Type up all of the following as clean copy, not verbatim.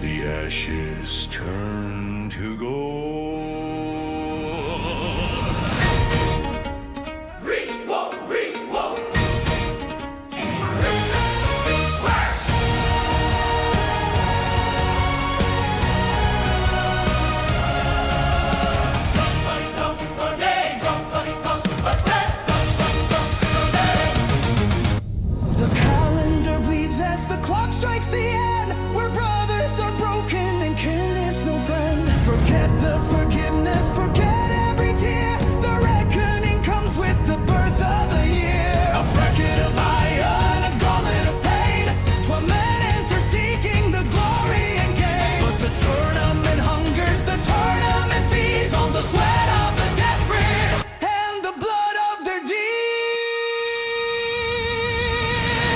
the ashes turn to gold. The calendar bleeds as the clock strikes the end, where brothers are broken and kin is no friend. Forget the forgiveness, forget every tear. The reckoning comes with the birth of the year. A bracket of iron, a gauntlet of pain. 12 men enter seeking the glory and gain. But the tournament hungers, the tournament feeds on the sweat of the desperate and the blood of their deeds.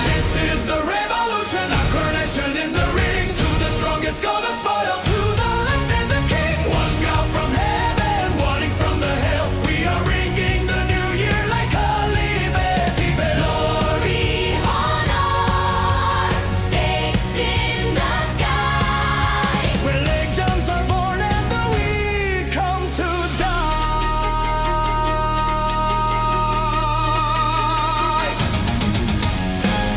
This is the revolution, our coronation in the ring. To the strongest go the spoils, to the last stands a king. One God from heaven, wanting from the hill. We are ringing the new year like a liberty bell. Glory, honor, stakes in the sky. Where legends are born and the weak come to die.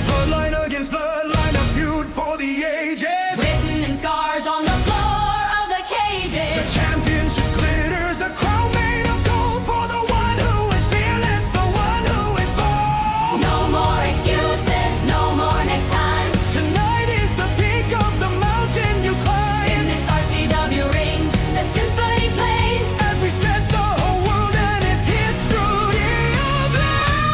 Bloodline against bloodline, a feud for the ages. Written in scars on the floor of the The cages. championship glitters, a crown made of gold for the one who is fearless, the one who is bold. No more excuses, no more next time. Tonight is the peak of the mountain you In climb. this RCW ring, the symphony plays. As we set the whole world and its history ablaze.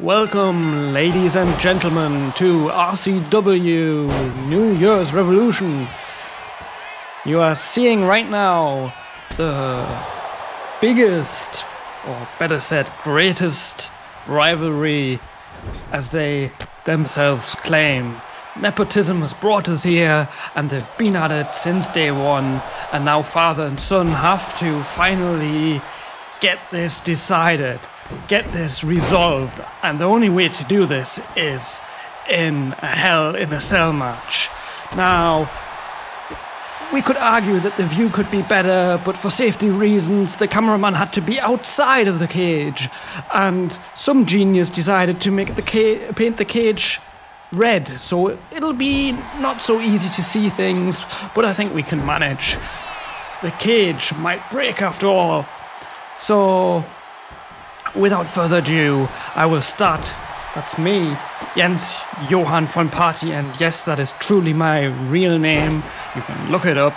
Welcome, ladies and gentlemen, to RCW New Year's Revolution. You are seeing right now the biggest, or better said, greatest rivalry, as they themselves claim. Nepotism has brought us here, and they've been at it since day one, and now father and son have to finally get this decided, get this resolved, and the only way to do this is in a Hell in a Cell match. Now, we could argue that the view could be better, but for safety reasons, the cameraman had to be outside of the cage, and some genius decided to make paint the cage red, so it'll be not so easy to see things, but I think we can manage. The cage might break after all. So, without further ado, I will start. That's me, Jens Johann von Party, and yes, that is truly my real name. You can look it up,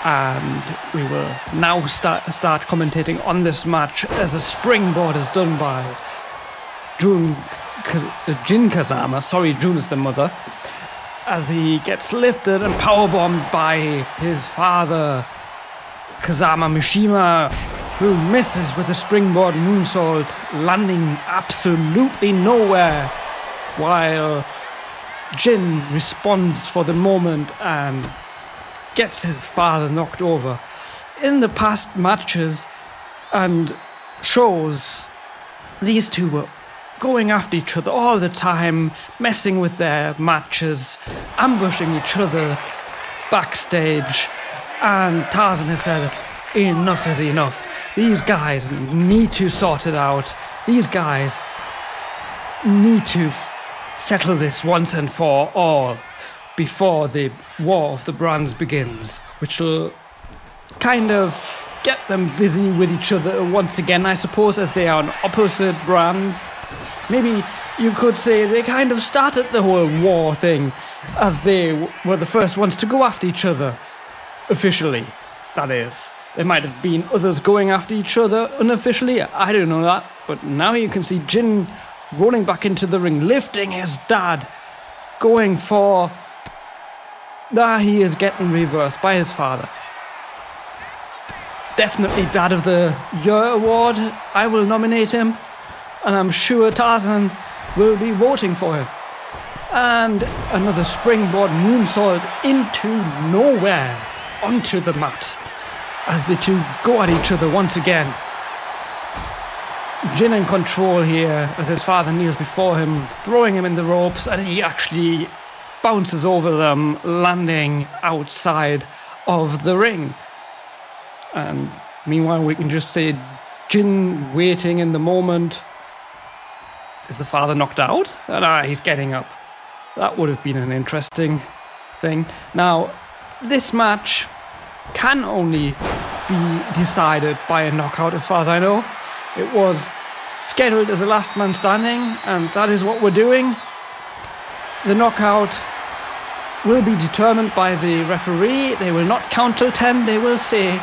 and we will now start commentating on this match as a springboard is done by Jin Kazama. Sorry, Jun is the mother. As he gets lifted and powerbombed by his father, Kazama Mishima, who misses with a springboard moonsault, landing absolutely nowhere, while Jin responds for the moment and gets his father knocked over. In the past matches and shows, these two were going after each other all the time, messing with their matches, ambushing each other backstage, and Tarzan has said, enough is enough. These guys need to sort it out. These guys need to settle this once and for all before the War of the Brands begins, which will kind of get them busy with each other once again, I suppose, as they are on opposite brands. Maybe you could say they kind of started the whole war thing, as they were the first ones to go after each other, officially, that is. There might have been others going after each other unofficially, I don't know that, but now you can see Jin rolling back into the ring, lifting his dad, going for... he is getting reversed by his father. Definitely Dad of the Year award, I will nominate him, and I'm sure Tarzan will be voting for him. And another springboard moonsault into nowhere, onto the mat, as the two go at each other once again. Jin in control here, as his father kneels before him, throwing him in the ropes, and he actually bounces over them, landing outside of the ring. And meanwhile, we can just say Jin waiting in the moment. Is the father knocked out? He's getting up. That would have been an interesting thing. Now, this match can only be decided by a knockout, as far as I know. It was scheduled as a last man standing, and that is what we're doing. The knockout will be determined by the referee. They will not count till 10. They will say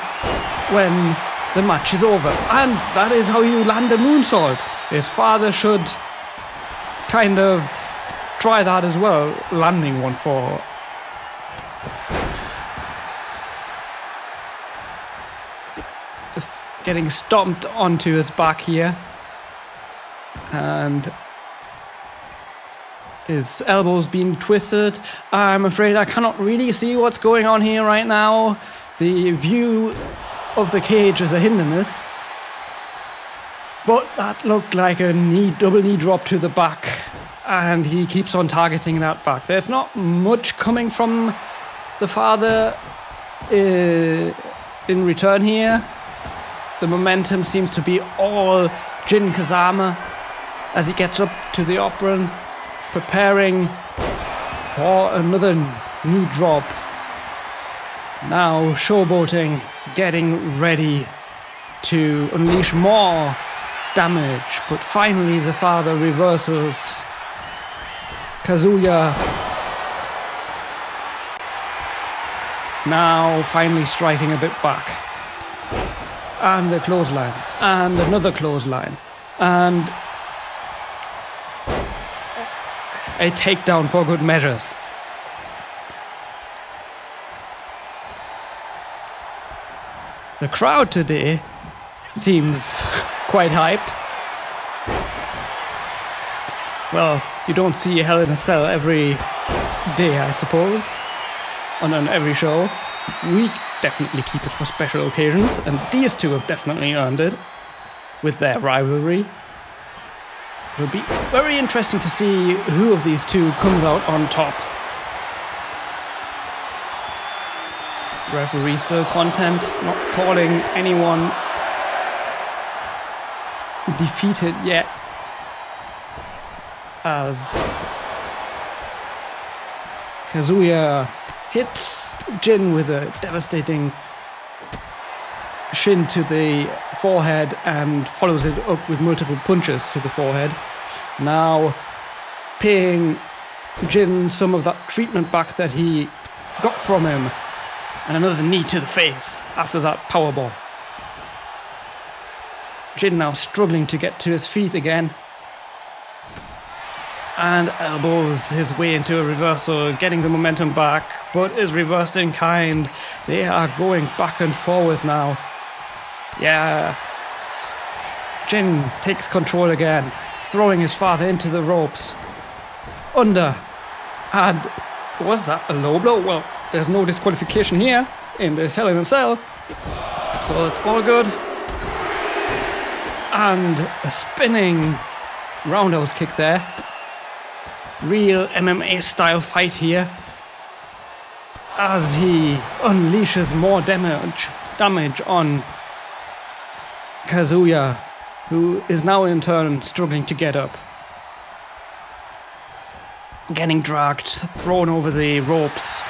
when the match is over. And that is how you land a moonsault. His father should kind of try that as well, landing one for... getting stomped onto his back here, and his elbows being twisted. I'm afraid I cannot really see what's going on here right now. The view of the cage is a hindrance, but that looked like a double knee drop to the back, and he keeps on targeting that back. There's not much coming from the father in return here. The momentum seems to be all Jin Kazama as he gets up to the apron, preparing for another knee drop. Now showboating, getting ready to unleash more damage, but finally the father reversals. Kazuya now finally striking a bit back. And a clothesline, and another clothesline, and a takedown for good measures. The crowd today seems quite hyped. Well, you don't see Hell in a Cell every day, I suppose, on every show. We definitely keep it for special occasions, and these two have definitely earned it with their rivalry. It'll be very interesting to see who of these two comes out on top. Referee still content, not calling anyone defeated yet, as Kazuya hits Jin with a devastating shin to the forehead and follows it up with multiple punches to the forehead. Now paying Jin some of that treatment back that he got from him, and another knee to the face after that powerbomb. Jin now struggling to get to his feet again, and elbows his way into a reversal, getting the momentum back, but is reversed in kind. They are going back and forward now. Yeah. Jin takes control again, throwing his father into the ropes. Under. And was that a low blow? Well, there's no disqualification here in this Hell in a Cell, so it's all good. And a spinning roundhouse kick there. Real MMA style fight here, as he unleashes more damage on Kazuya, who is now in turn struggling to get up. Getting dragged, thrown over the ropes.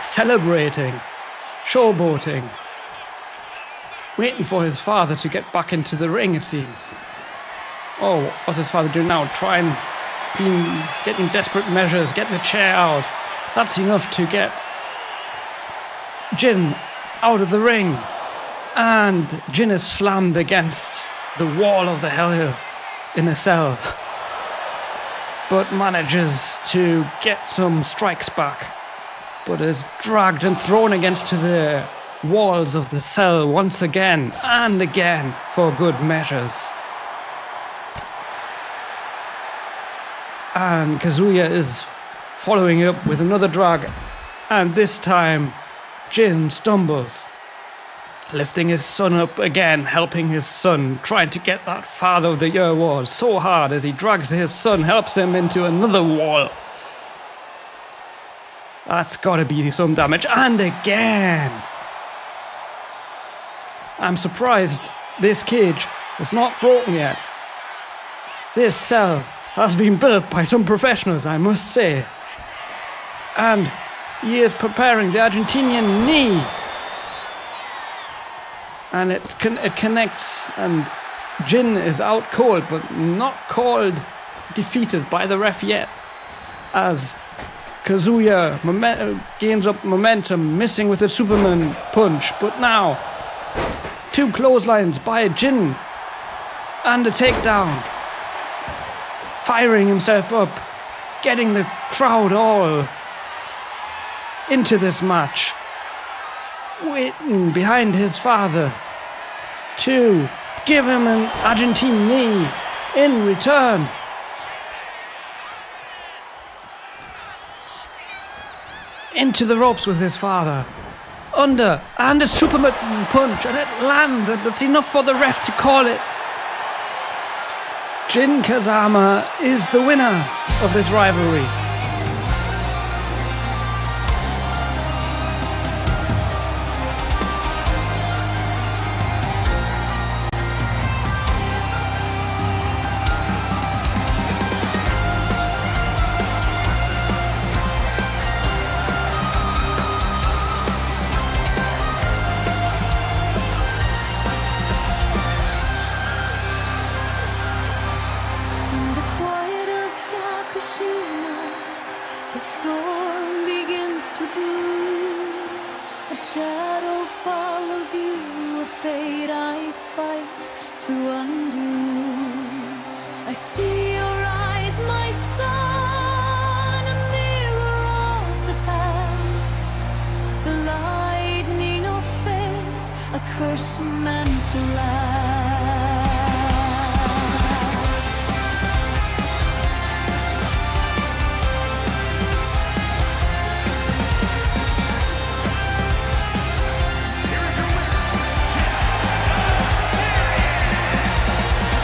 Celebrating, showboating, waiting for his father to get back into the ring, it seems. Oh, what's his father doing now? Getting desperate measures, getting the chair out. That's enough to get Jin out of the ring. And Jin is slammed against the wall of the Hell in a Cell, but manages to get some strikes back, but is dragged and thrown against the walls of the cell once again and again for good measures. And Kazuya is following up with another drag, and this time Jin stumbles, lifting his son up again, helping his son, trying to get that Father of the Year award so hard as he drags his son, helps him into another wall. That's gotta be some damage, and again. I'm surprised this cage is not broken yet. This cell has been built by some professionals, I must say. And he is preparing the Argentinian knee. And it connects, and Jin is out cold, but not called defeated by the ref yet, as Kazuya gains up momentum, missing with a Superman punch, but now two clotheslines by Jin and a takedown, firing himself up, getting the crowd all into this match, waiting behind his father to give him an Argentine knee in return. Into the ropes with his father. Under, and a Superman punch, and it lands, and that's enough for the ref to call it. Jin Kazama is the winner of this rivalry. In the quiet of Yakushima, the storm begins to brew. A shadow follows you, a fate I fight to undo. I see your eyes curse meant to last.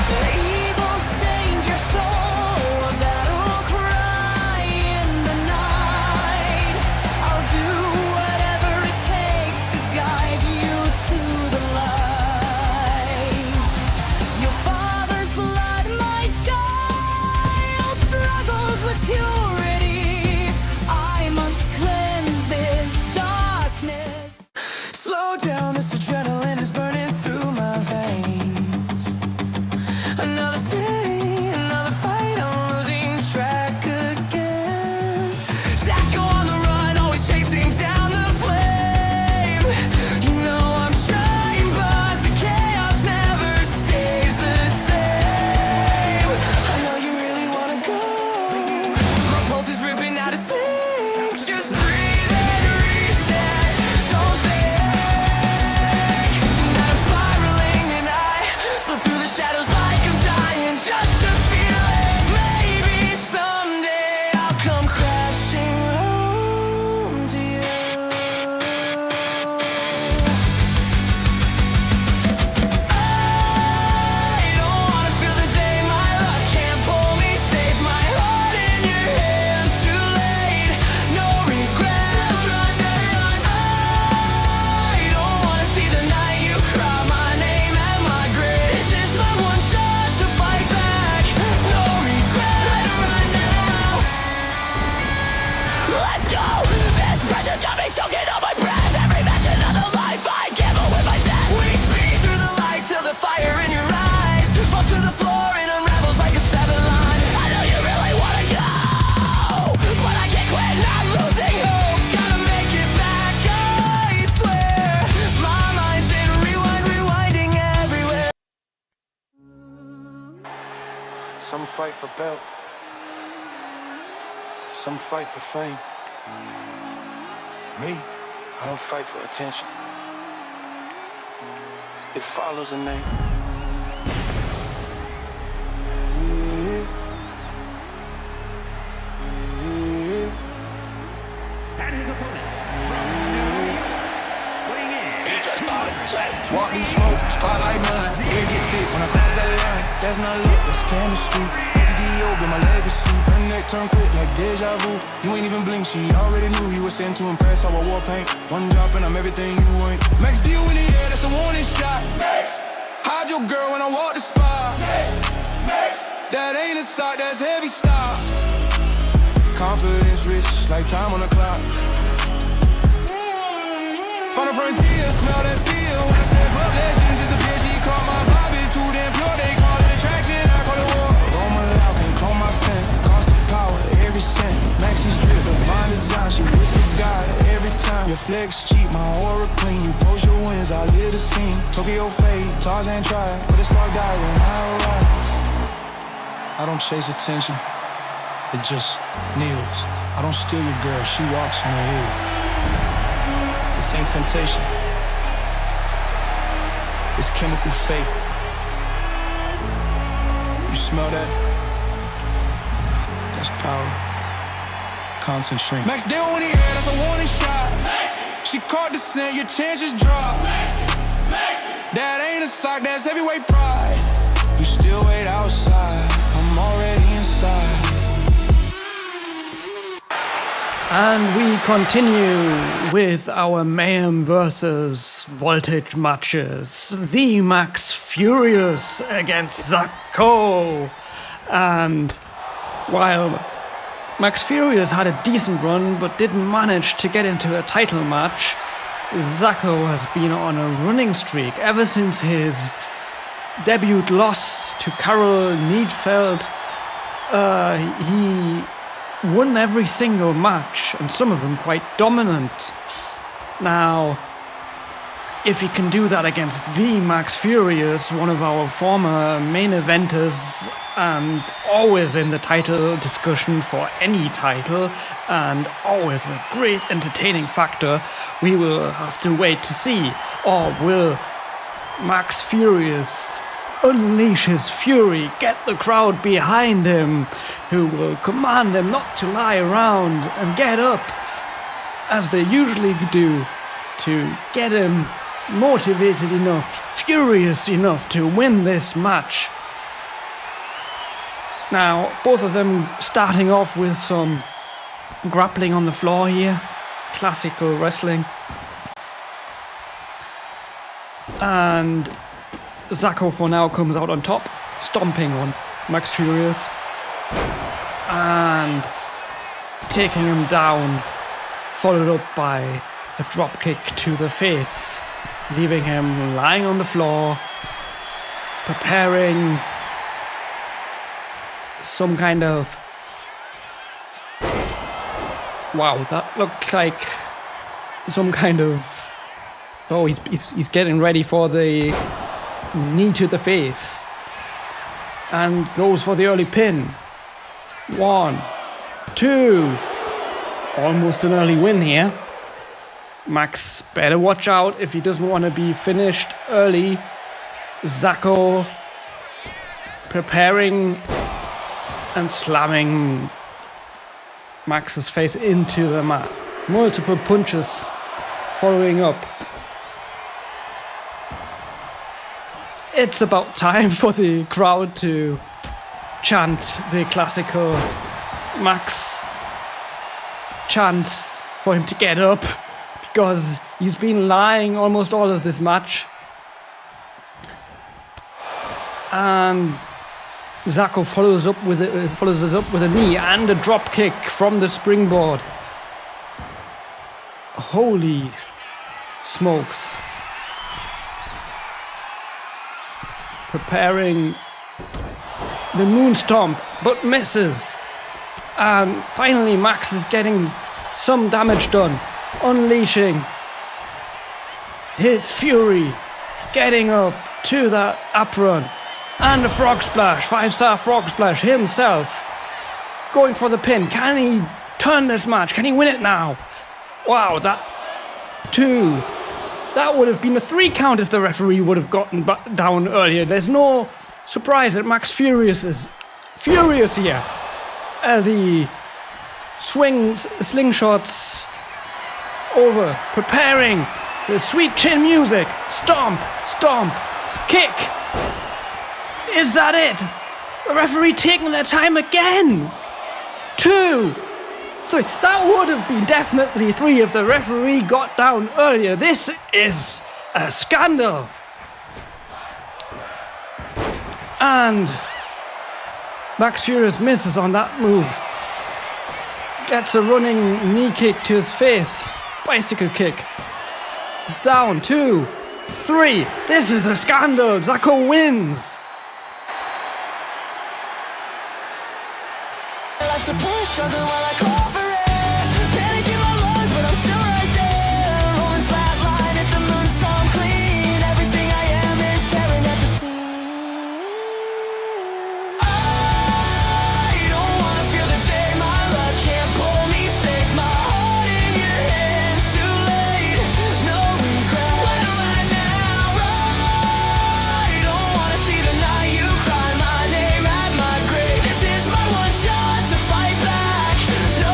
The evil stains your soul, a battle cry in the night. I'll do whatever it takes to guide you to the light. Your father's blood, my child, struggles with purity. I must cleanse this darkness. Slow down, this adrenaline is burning through my veins. Another city, another fight, I'm losing track again. Sacco on the run, always chasing down the flame. You know I'm trying, but the chaos never stays the same. I know you really wanna go. My pulse is ripping out of sync. Just breathe and reset. Don't think. Tonight I'm spiraling and I slip through the shadows like I'm dying just to feel it. Maybe someday I'll come crashing home to you. I don't wanna feel the day my luck can't pull me safe. My heart in your hands, too late. No regrets. I don't wanna see the night you cry my name at my grave. This is my one shot to fight back. No regrets. Let's go. This pressure's got me choking on my breath. Every mention of the life I give away my death. We speed through the light till the fire in your eyes falls to the floor and unravels like a seven line. I know you really wanna go, but I can't quit. Not losing hope. Gotta make it back. I swear, my mind's in rewind, rewinding everywhere. Some fight for belt, some fight for fame. Me, I don't fight for attention. It follows a name. And his opponent from New York, weighing in. Walk through smoke, spotlight none. Air get thick when I cross that line. That's not luck, that's chemistry. XDO been my legacy. Her neck turn quick like deja vu. You ain't even blink, she already knew you was sent to impress. How I war paint. One drop and I'm everything you ain't. Max deal in the air, that's a warning shot. Hide your girl when I walk the spot. That ain't a sock, that's heavy stock. Confidence rich, like time on the clock. Find a frontier, smell that feel. When I step up, legend disappear. She caught my vibe, it's too damn pure. They call it attraction, I call it war. Aroma loud, can clone my scent. Constant power, every cent. Maxie's drip, divine design. She whisper God every time. Your flex cheap, my aura clean. You post your wins, I live the scene. Tokyo fade, Tarzan try, but it's spark die when I arrive. I don't chase attention, it just kneels. I don't steal your girl, she walks on the hill. This ain't temptation, it's chemical fate. You smell that? That's power. Concentrate. Max down in the air, that's a warning shot. She caught the scent, your chances drop. That ain't a sock, that's heavyweight pride. You still wait outside, I'm already inside. And we continue with our Mayhem versus Voltage matches. The Max Furious against Zacko. And while Max Furious had a decent run but didn't manage to get into a title match, Zacko has been on a running streak ever since his debut loss to Karel Neidfeld. He won every single match, and some of them quite dominant. Now, if he can do that against the Max Furious, one of our former main eventers, and always in the title discussion for any title, and always a great entertaining factor, we will have to wait to see. Or will Max Furious unleashes fury, get the crowd behind him, who will command him not to lie around and get up, as they usually do, to get him motivated enough, furious enough to win this match. Now, both of them starting off with some grappling on the floor here, classical wrestling. And Zacko for now comes out on top, stomping on Max Furious and taking him down, followed up by a drop kick to the face, leaving him lying on the floor, preparing some kind of... Wow, that looked like some kind of... Oh, he's getting ready for the knee to the face. And goes for the early pin. 1, 2. Almost an early win here. Max better watch out if he doesn't want to be finished early. Zacko preparing and slamming Max's face into the mat. Multiple punches following up. It's about time for the crowd to chant the classical Max chant for him to get up, because he's been lying almost all of this match. And Zacko follows us up with a knee and a drop kick from the springboard. Holy smokes. Preparing the moon stomp, but misses. And finally Max is getting some damage done, unleashing his fury, getting up to that apron. And a frog splash, 5-star frog splash himself. Going for the pin. Can he turn this match? Can he win it now? Wow, that 2. That would have been a 3 count if the referee would have gotten down earlier. There's no surprise that Max Furious is furious here as he swings, slingshots over, preparing the sweet chin music. Stomp, stomp, kick. Is that it? The referee taking their time again. 2, 3. That would have been definitely 3 if the referee got down earlier. This is a scandal. And Max Furious misses on that move. Gets a running knee kick to his face. Bicycle kick. It's down. 2, 3. This is a scandal. Zacko wins. Life's a push, struggle while I call for it. Panic in my lungs, but I'm still right there. Rolling flat line at the moon, storm clean. Everything I am is tearing at the seam. I don't wanna feel the day my luck can't pull me safe. My heart in your hands, too late. No regrets. What am I now? I don't wanna see the night you cry my name at my grave. This is my one shot to fight back. No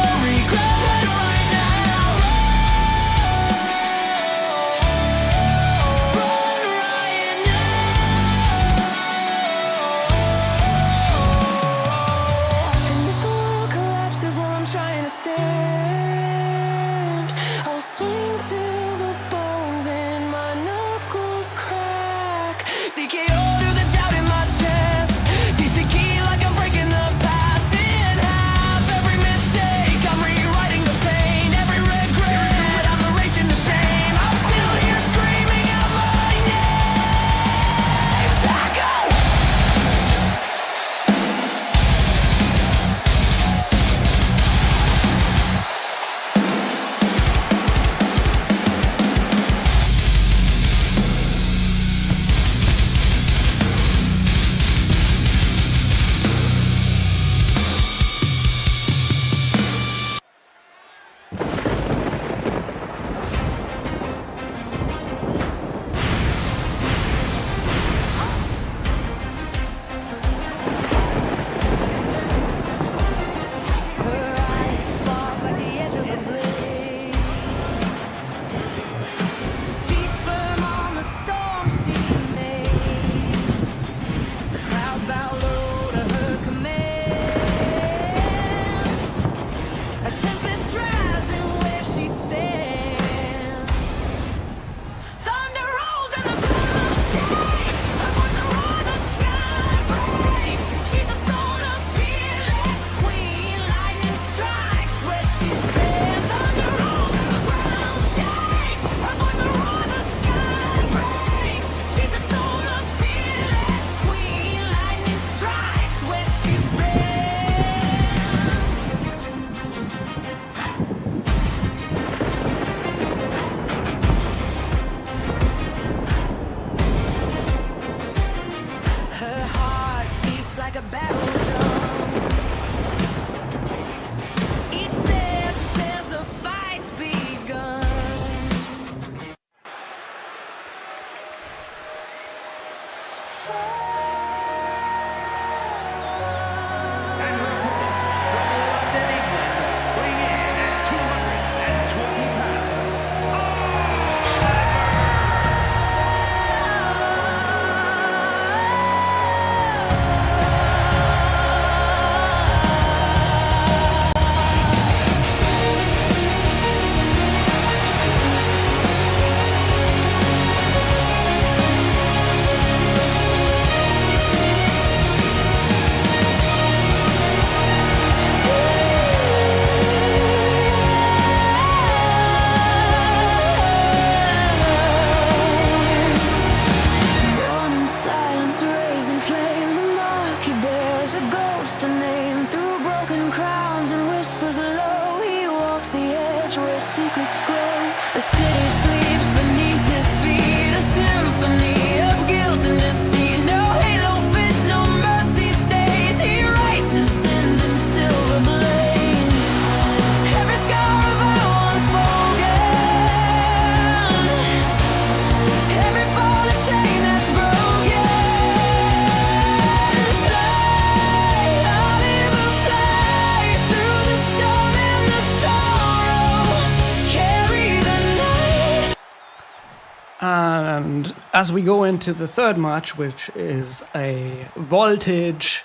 And as we go into the third match, which is a voltage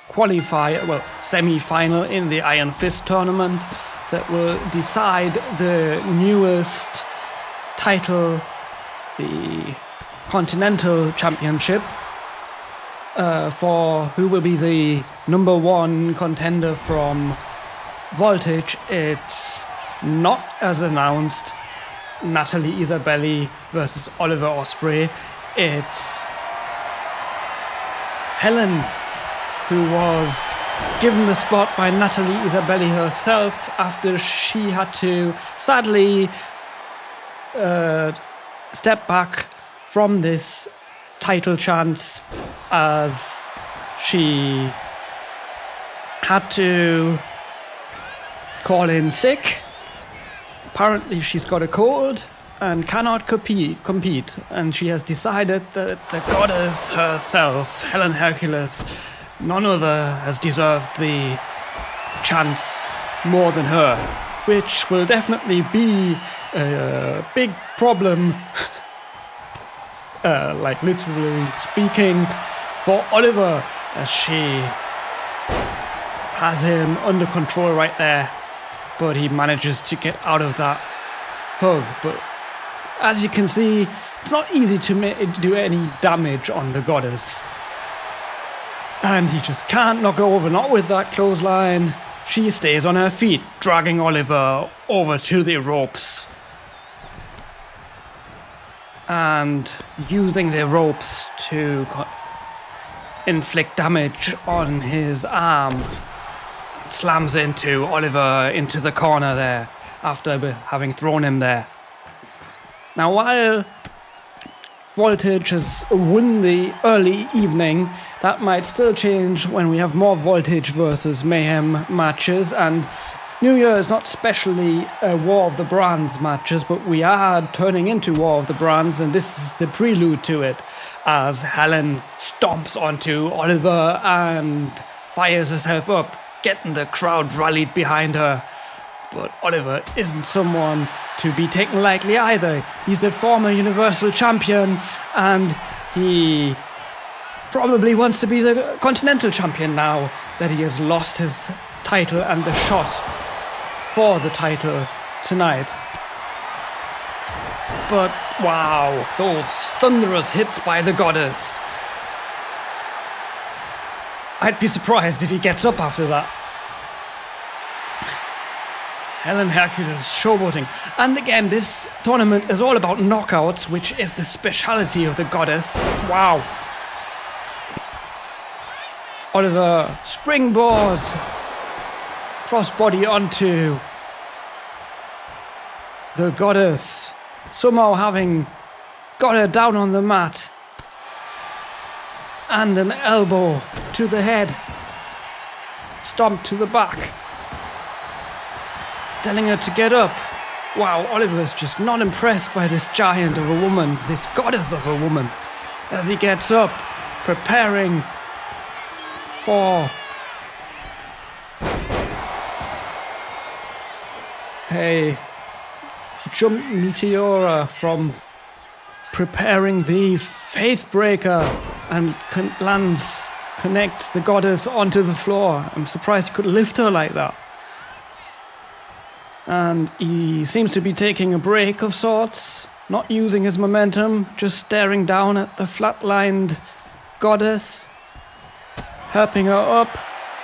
qualifier, well, semi-final in the Iron Fist tournament that will decide the newest title, the Continental Championship, for who will be the number one contender from Voltage. It's not, as announced, Natalie Isabelli versus Oliver Ospreay. It's Helen, who was given the spot by Natalie Isabelli herself after she had to sadly step back from this title chance as she had to call in sick. Apparently she's got a cold and cannot compete, and she has decided that the goddess herself, Helen Hercules, none other has deserved the chance more than her, which will definitely be a big problem, like literally speaking, for Oliver, as she has him under control right there, but he manages to get out of that hug. But as you can see, it's not easy to do any damage on the goddess. And he just can't knock her over, not with that clothesline. She stays on her feet, dragging Oliver over to the ropes. And using the ropes to inflict damage on his arm. Slams into Oliver into the corner there after having thrown him there. Now, while Voltage has won the early evening, that might still change when we have more Voltage versus Mayhem matches, and New Year is not specially a War of the Brands matches, but we are turning into War of the Brands, and this is the prelude to it, as Helen stomps onto Oliver and fires herself up, getting the crowd rallied behind her. But Oliver isn't someone to be taken lightly either. He's the former Universal Champion, and he probably wants to be the Continental Champion now that he has lost his title and the shot for the title tonight. But wow, those thunderous hits by the goddess. I'd be surprised if he gets up after that. Helen Hercules showboating. And again, this tournament is all about knockouts, which is the speciality of the goddess. Wow. Oliver springboards. Crossbody onto the goddess. Somehow having got her down on the mat. And an elbow to the head. Stomp to the back. Telling her to get up. Wow, Oliver's just not impressed by this giant of a woman, this goddess of a woman. As he gets up, preparing for a jump meteora from preparing the Faithbreaker, and connects the goddess onto the floor. I'm surprised he could lift her like that. And he seems to be taking a break of sorts, not using his momentum, just staring down at the flatlined goddess, helping her up,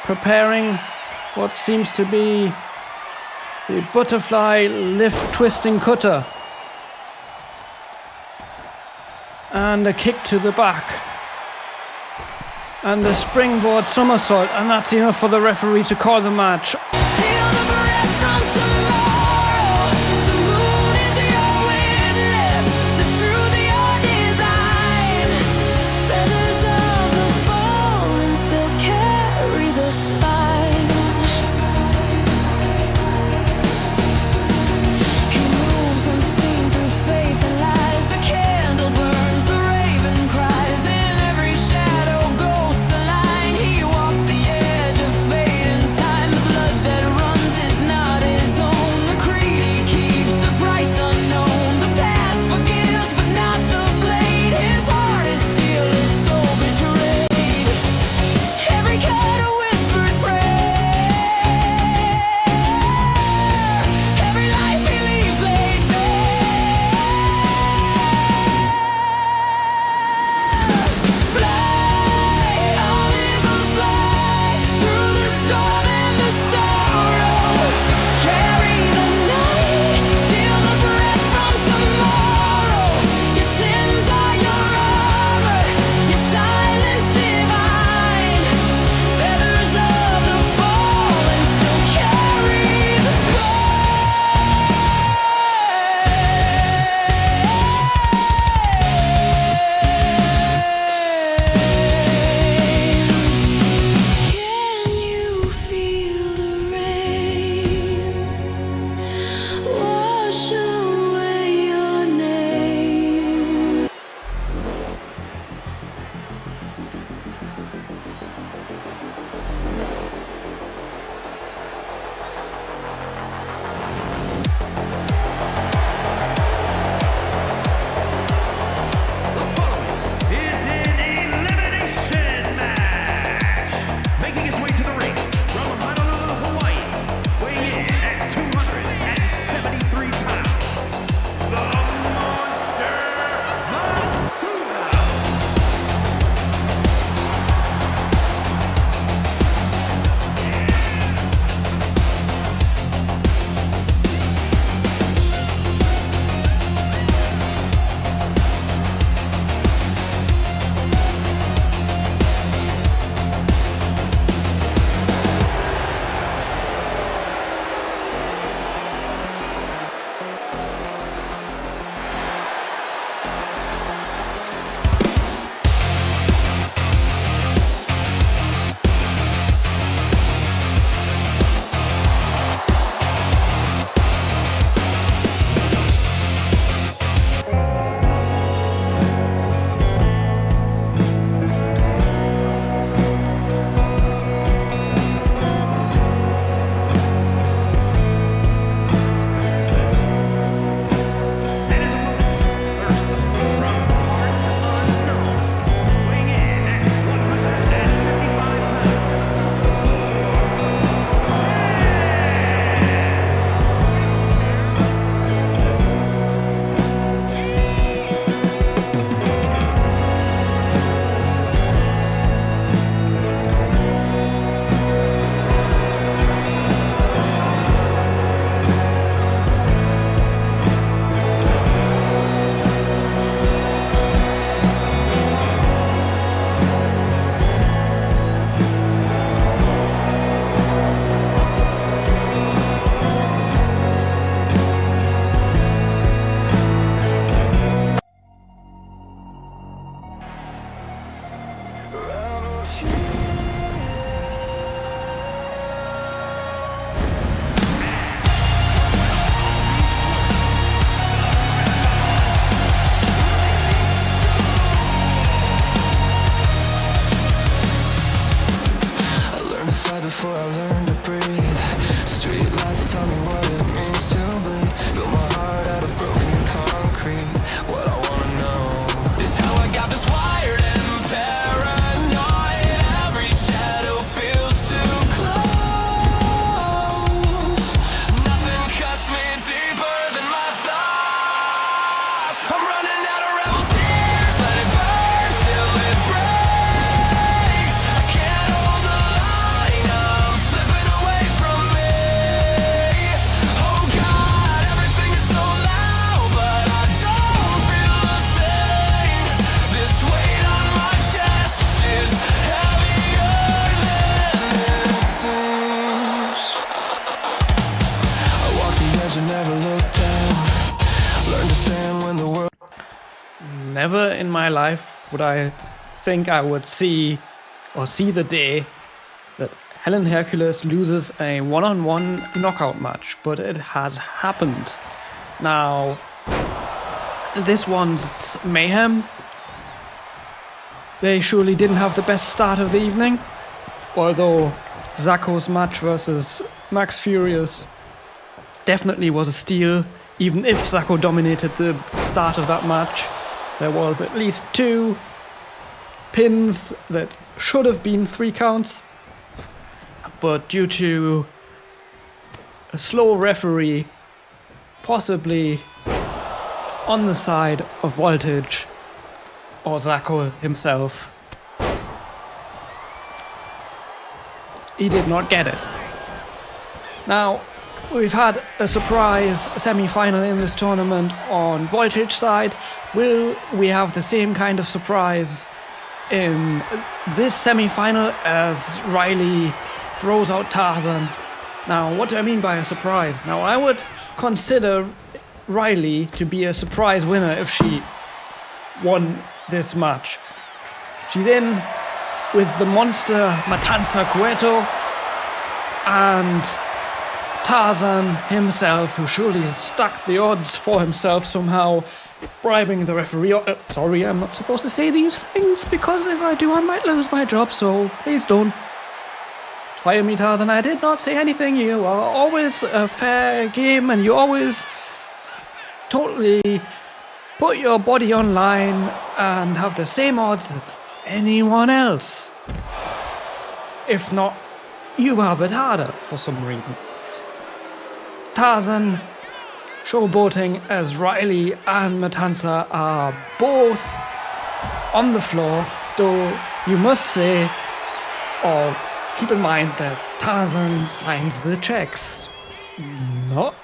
preparing what seems to be the butterfly lift twisting cutter. And a kick to the back. And a springboard somersault, and that's enough for the referee to call the match. Steal the breath from tomorrow. The moon is your witness, the truth your design. Feathers of the fallen still carry the spine. He moves unseen through faith and lies. The candle burns, the raven cries. In every shadow, ghost align. He walks the edge of fate and time. The blood that never in my life would I think I would see the day that Helen Hercules loses a one-on-one knockout match, but it has happened. Now, this one's mayhem. They surely didn't have the best start of the evening, although Zacco's match versus Max Furious definitely was a steal. Even if Zacco dominated the start of that match, there was at least 2 pins that should have been 3 counts, but due to a slow referee, possibly on the side of Voltage or Zacco himself, he did not get it. Now, we've had a surprise semi-final in this tournament on Voltage side. Will we have the same kind of surprise in this semi-final as Riley throws out Tarzan? Now, what do I mean by a surprise? Now, I would consider Riley to be a surprise winner if she won this match. She's in with the monster Matanza Cueto and Tarzan himself, who surely has stacked the odds for himself somehow, bribing the referee. Sorry, I'm not supposed to say these things, because if I do, I might lose my job, so please don't fire me, Tarzan. I did not say anything. You are always a fair game, and you always totally put your body online and have the same odds as anyone else. If not, you have it harder for some reason. Tarzan showboating as Riley and Matanza are both on the floor, though you must say, or keep in mind, that Tarzan signs the checks. Not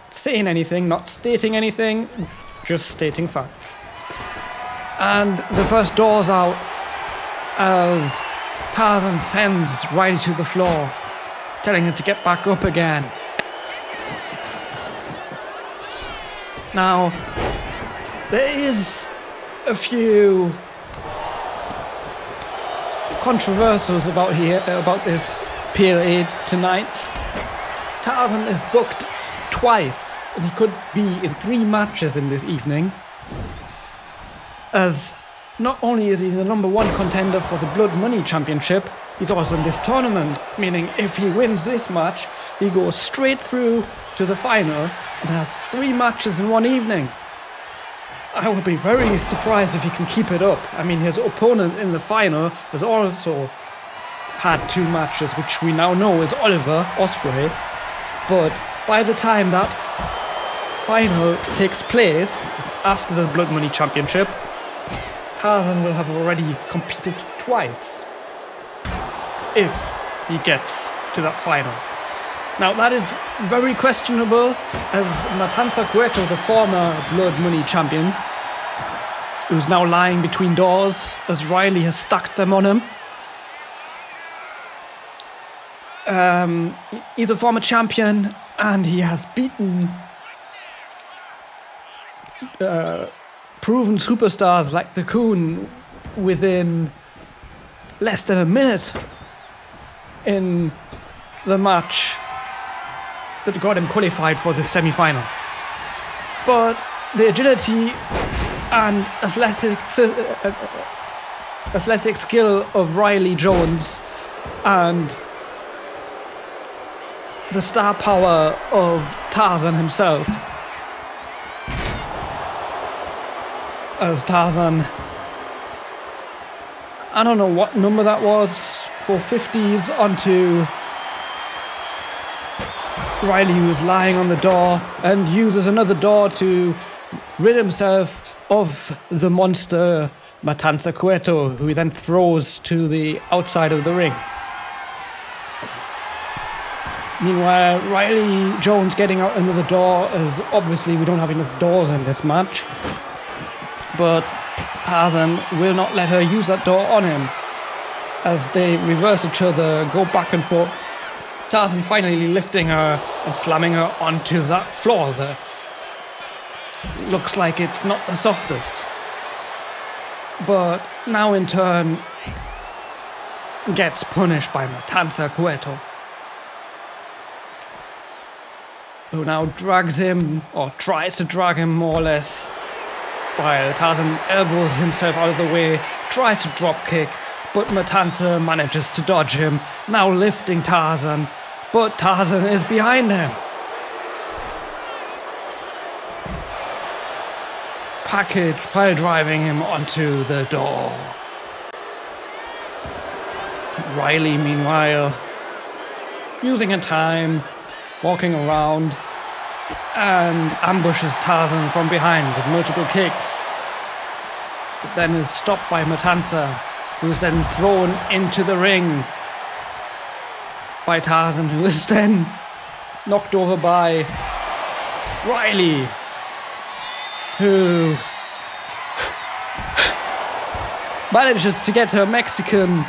saying anything, not stating anything, just stating facts. And the first door's out as Tarzan sends Riley to the floor, telling him to get back up again. Now, there is a few controversials about this Pale Aid tonight. Tarzan is booked twice, and he could be in 3 matches in this evening, as not only is he the number 1 contender for the Blood Money Championship, he's also in this tournament, meaning if he wins this match, he goes straight through to the final and has 3 matches in 1 evening. I would be very surprised if he can keep it up. I mean, his opponent in the final has also had 2 matches, which we now know is Oliver Ospreay, but by the time that final takes place, it's after the Blood Money Championship, Tarzan will have already competed twice if he gets to that final. Now, that is very questionable, as Matanza Cueto, the former Blood Money champion, who's now lying between doors as Riley has stacked them on him. He's a former champion, and he has beaten proven superstars like the Coon within less than a minute in the match that got him qualified for the semi-final. But the agility and athletic skill of Riley Jones and the star power of Tarzan himself, as Tarzan, I don't know what number that was, 450s onto Riley, who is lying on the door, and uses another door to rid himself of the monster Matanza Cueto, who he then throws to the outside of the ring. Meanwhile, Riley Jones getting out another door, as obviously we don't have enough doors in this match, but Tarzan will not let her use that door on him, as they reverse each other, go back and forth. Tarzan finally lifting her and slamming her onto that floor that looks like it's not the softest. but now in turn gets punished by Matanza Cueto, who now drags him, or tries to drag him more or less, while Tarzan elbows himself out of the way, tries to drop kick, but Matanza manages to dodge him, now lifting Tarzan, but Tarzan is behind him. Package pile driving him onto the door. Riley, meanwhile, using a time, walking around, and ambushes Tarzan from behind with multiple kicks, but then is stopped by Matanza, who is then thrown into the ring by Tarzan, who is then knocked over by Riley, who manages to get her Mexican.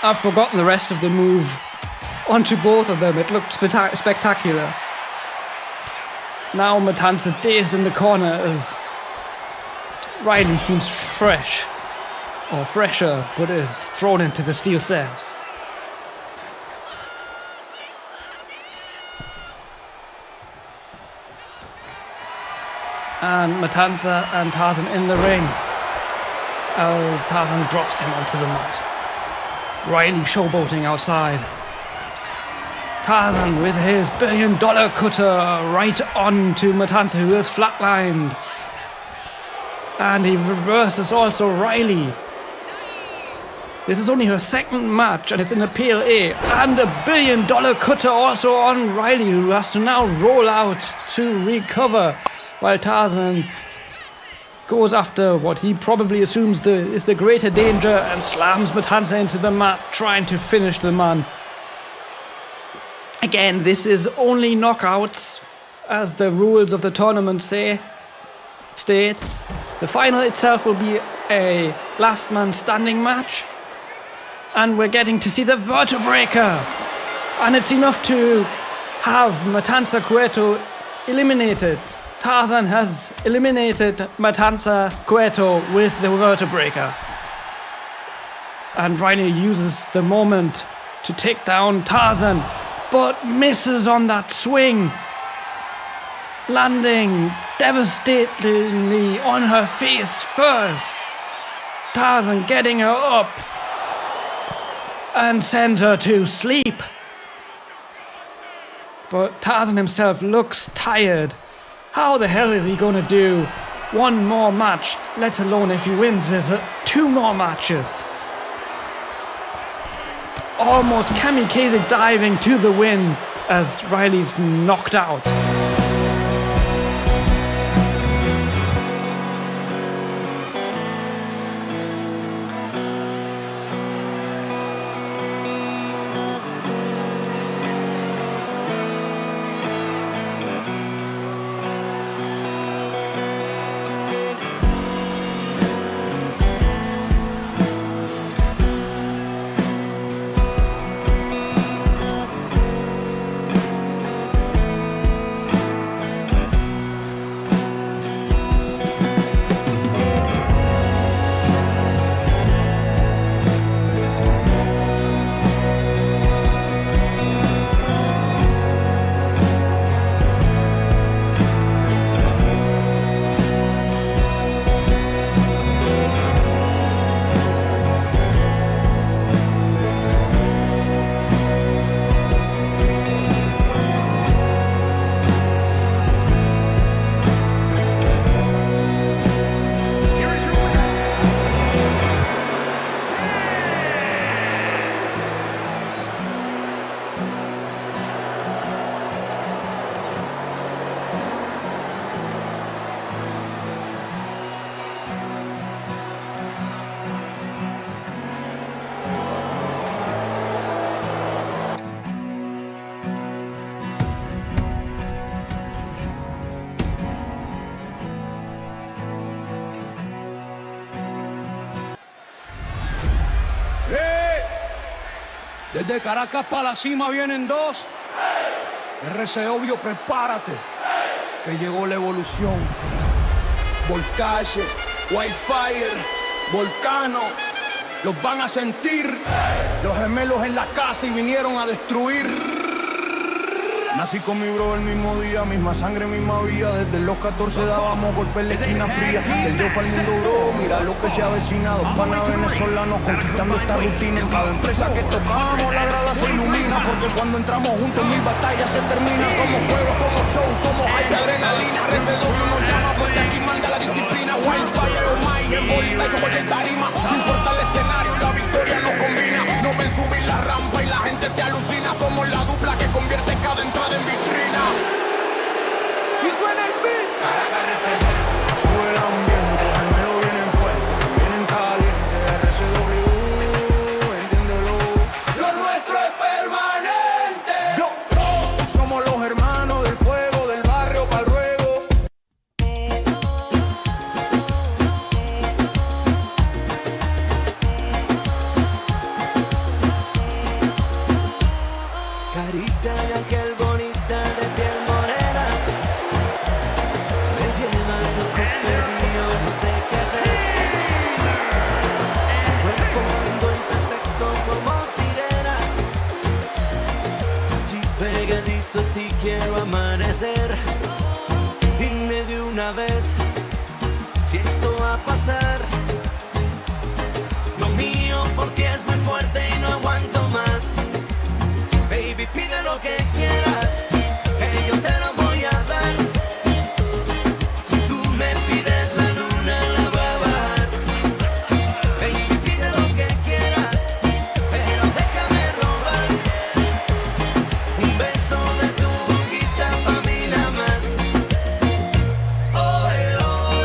I've forgotten the rest of the move onto both of them. It looked spectacular. Now Matanza dazed in the corner as Riley seems fresh, or fresher, but is thrown into the steel steps. And Matanza and Tarzan in the ring as Tarzan drops him onto the mat. Riley showboating outside. Tarzan with his $1 billion cutter right on to Matanza, who is flatlined. And he reverses also Riley. This is only her second match and it's in a PLA. And a $1 billion cutter also on Riley, who has to now roll out to recover, while Tarzan goes after what he probably assumes is the greater danger and slams Matanza into the mat, trying to finish the man. Again, this is only knockouts, as the rules of the tournament state. The final itself will be a last man standing match, and we're getting to see the vertebreaker, and it's enough to have Matanza Cueto eliminated. Tarzan has eliminated Matanza Cueto with the vertebreaker. And Riley uses the moment to take down Tarzan, but misses on that swing, landing devastatingly on her face first. Tarzan getting her up and sends her to sleep. But Tarzan himself looks tired. How the hell is he going to do one more match, let alone if he wins, there's 2 more matches. Almost kamikaze diving to the win as Riley's knocked out. Desde Caracas para la cima vienen 2. RCW, prepárate, que llegó la evolución. Volcaje, Wildfire, Volcano, los van a sentir. Los gemelos en la casa y vinieron a destruir. Nací con mi bro el mismo día, misma sangre, misma vía. Desde los 14 dábamos golpes en la esquina fría. Del Dios al mundo, bro, mira lo que se avecina. Dos panas venezolanos conquistando esta rutina. En cada empresa que tocamos la grada se ilumina. Porque cuando entramos juntos 1000 batallas se terminan. Somos fuego, somos show, somos hype, adrenalina. RCW nos llama porque aquí manda la disciplina. Wildfire o Mike, en volta hecho cualquier tarima. No importa el escenario, la victoria nos combina. Nos ven subir la rampa y la gente se alucina. Somos la dupla que convierte cada entrada en vitrina. Y suena el beat. Caracas representa. Sube el ambiente, los gemelos vienen fuertes, vienen calientes. RCW, entiéndelo. Lo nuestro es permanente. Somos los hermanos del fuego, del barrio pa'l ruego. Carita de aquel bonita de piel morena, me lleva loco perdido, no sé qué hacer. Cuerpo lindo y perfecto como sirena, allí pegadito a ti quiero amanecer. Dime de una vez si esto va a pasar. Lo mío por ti es muy fuerte y no aguanto más. Baby, pide lo que quieras, que yo te lo voy a dar. Si tú me pides la luna, la voy a bajar. Baby, pide lo que quieras, pero déjame robar un beso de tu boquita pa' mí nada más. Oh, oh,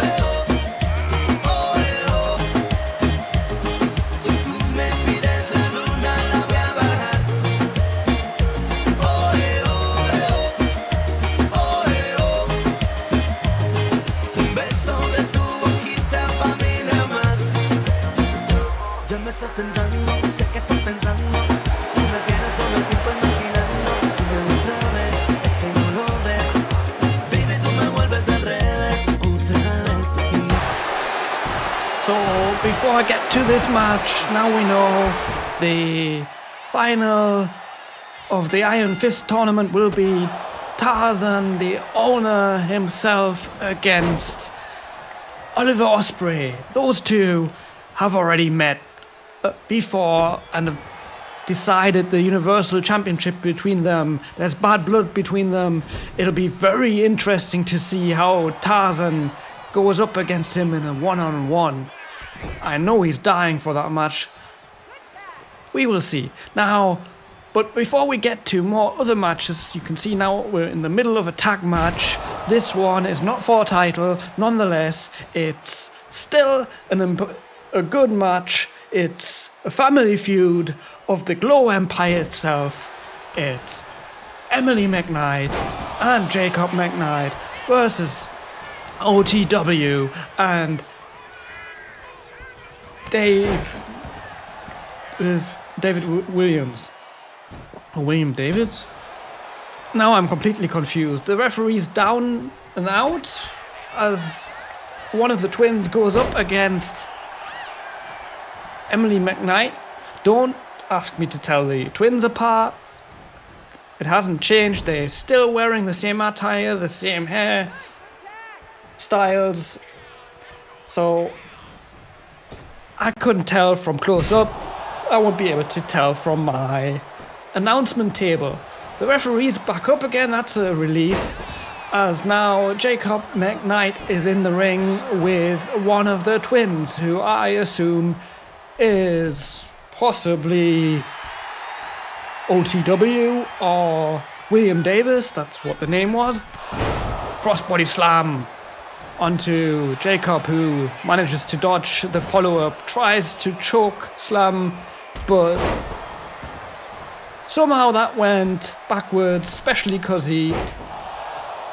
oh, oh. Si tú me pides la luna, la voy a bajar. Un beso de tu boquita pa' mí nada más. Ya me estás tentando, sé que estás pensando. Tú me tienes todo el tiempo imaginando. Dime otra vez, es que no lo ves. Baby, tú me vuelves de revés otra vez. So, before I get to this match, now we know the final of the Iron Fist tournament will be Tarzan, the owner himself, against Oliver Ospreay. Those two have already met before and have decided the Universal Championship between them. There's bad blood between them. It'll be very interesting to see how Tarzan goes up against him in a one-on-one. I know he's dying for that match. We will see. Now, but before we get to more other matches, you can see now we're in the middle of a tag match. This one is not for a title. Nonetheless, it's still a good match. It's a family feud of the Glow Empire itself. It's Emily McKnight and Jacob McKnight versus OTW and David Williams. Or William Davids? Now I'm completely confused. The referee's down and out as one of the twins goes up against Emily McKnight. Don't ask me to tell the twins apart. It hasn't changed. They're still wearing the same attire, the same hair styles. So I couldn't tell from close up. I won't be able to tell from my announcement table. The referee's back up again, that's a relief, as now Jacob McKnight is in the ring with one of the twins, who I assume is possibly OTW or William Davis, that's what the name was. Crossbody slam onto Jacob, who manages to dodge the follow-up, tries to choke slam, but somehow that went backwards, especially because he...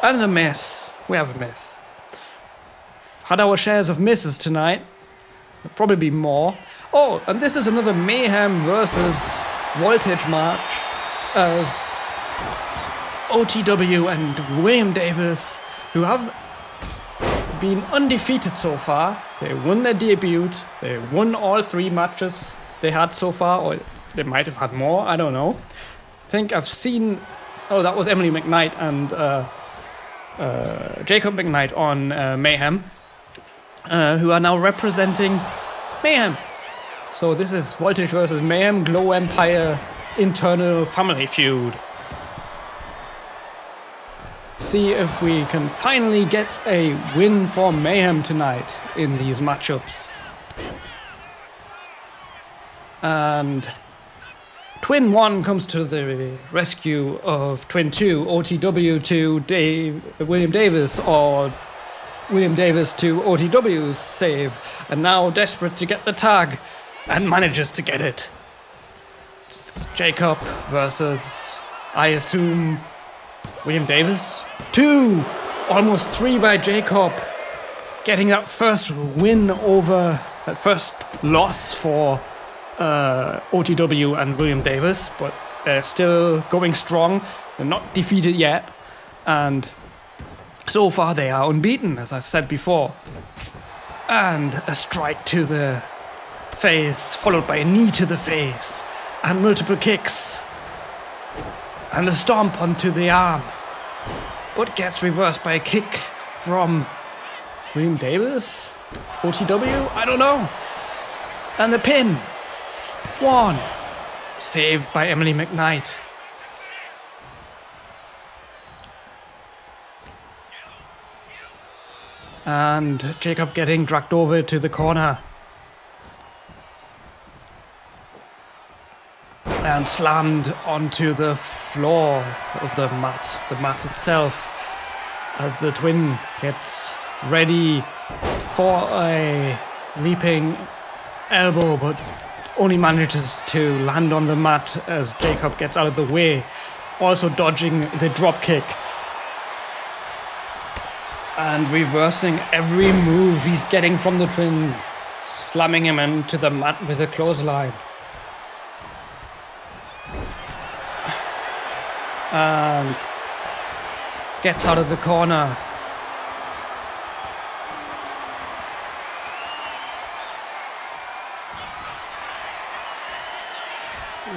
And a miss. We have a miss. Had our shares of misses tonight. There'll probably be more. Oh, and this is another Mayhem versus Voltage match, as OTW and William Davis, who have been undefeated so far. They won their debut. They won all 3 matches they had so far, or they might have had more, I don't know. I think I've seen... Oh, that was Emily McKnight and Jacob McKnight on Mayhem, who are now representing Mayhem. So this is Voltage versus Mayhem, Glow Empire, internal family feud. See if we can finally get a win for Mayhem tonight in these matchups. And Twin 1 comes to the rescue of Twin 2, OTW to William Davis, or William Davis to OTW's save, and now desperate to get the tag, and manages to get it. It's Jacob versus, I assume, William Davis. 2, almost 3 by Jacob, getting that first win over, that first loss for OTW and William Davis, but they're still going strong. They're not defeated yet, and so far they are unbeaten, as I've said before. And a strike to the face, followed by a knee to the face, and multiple kicks, and a stomp onto the arm, but gets reversed by a kick from William Davis? OTW? I don't know. And the pin. 1. Saved by Emily McKnight. And Jacob getting dragged over to the corner. And slammed onto the floor of the mat itself, as the twin gets ready for a leaping elbow, but only manages to land on the mat as Jacob gets out of the way, also dodging the drop kick and reversing every move he's getting from the twin, slamming him into the mat with a clothesline. And gets out of the corner.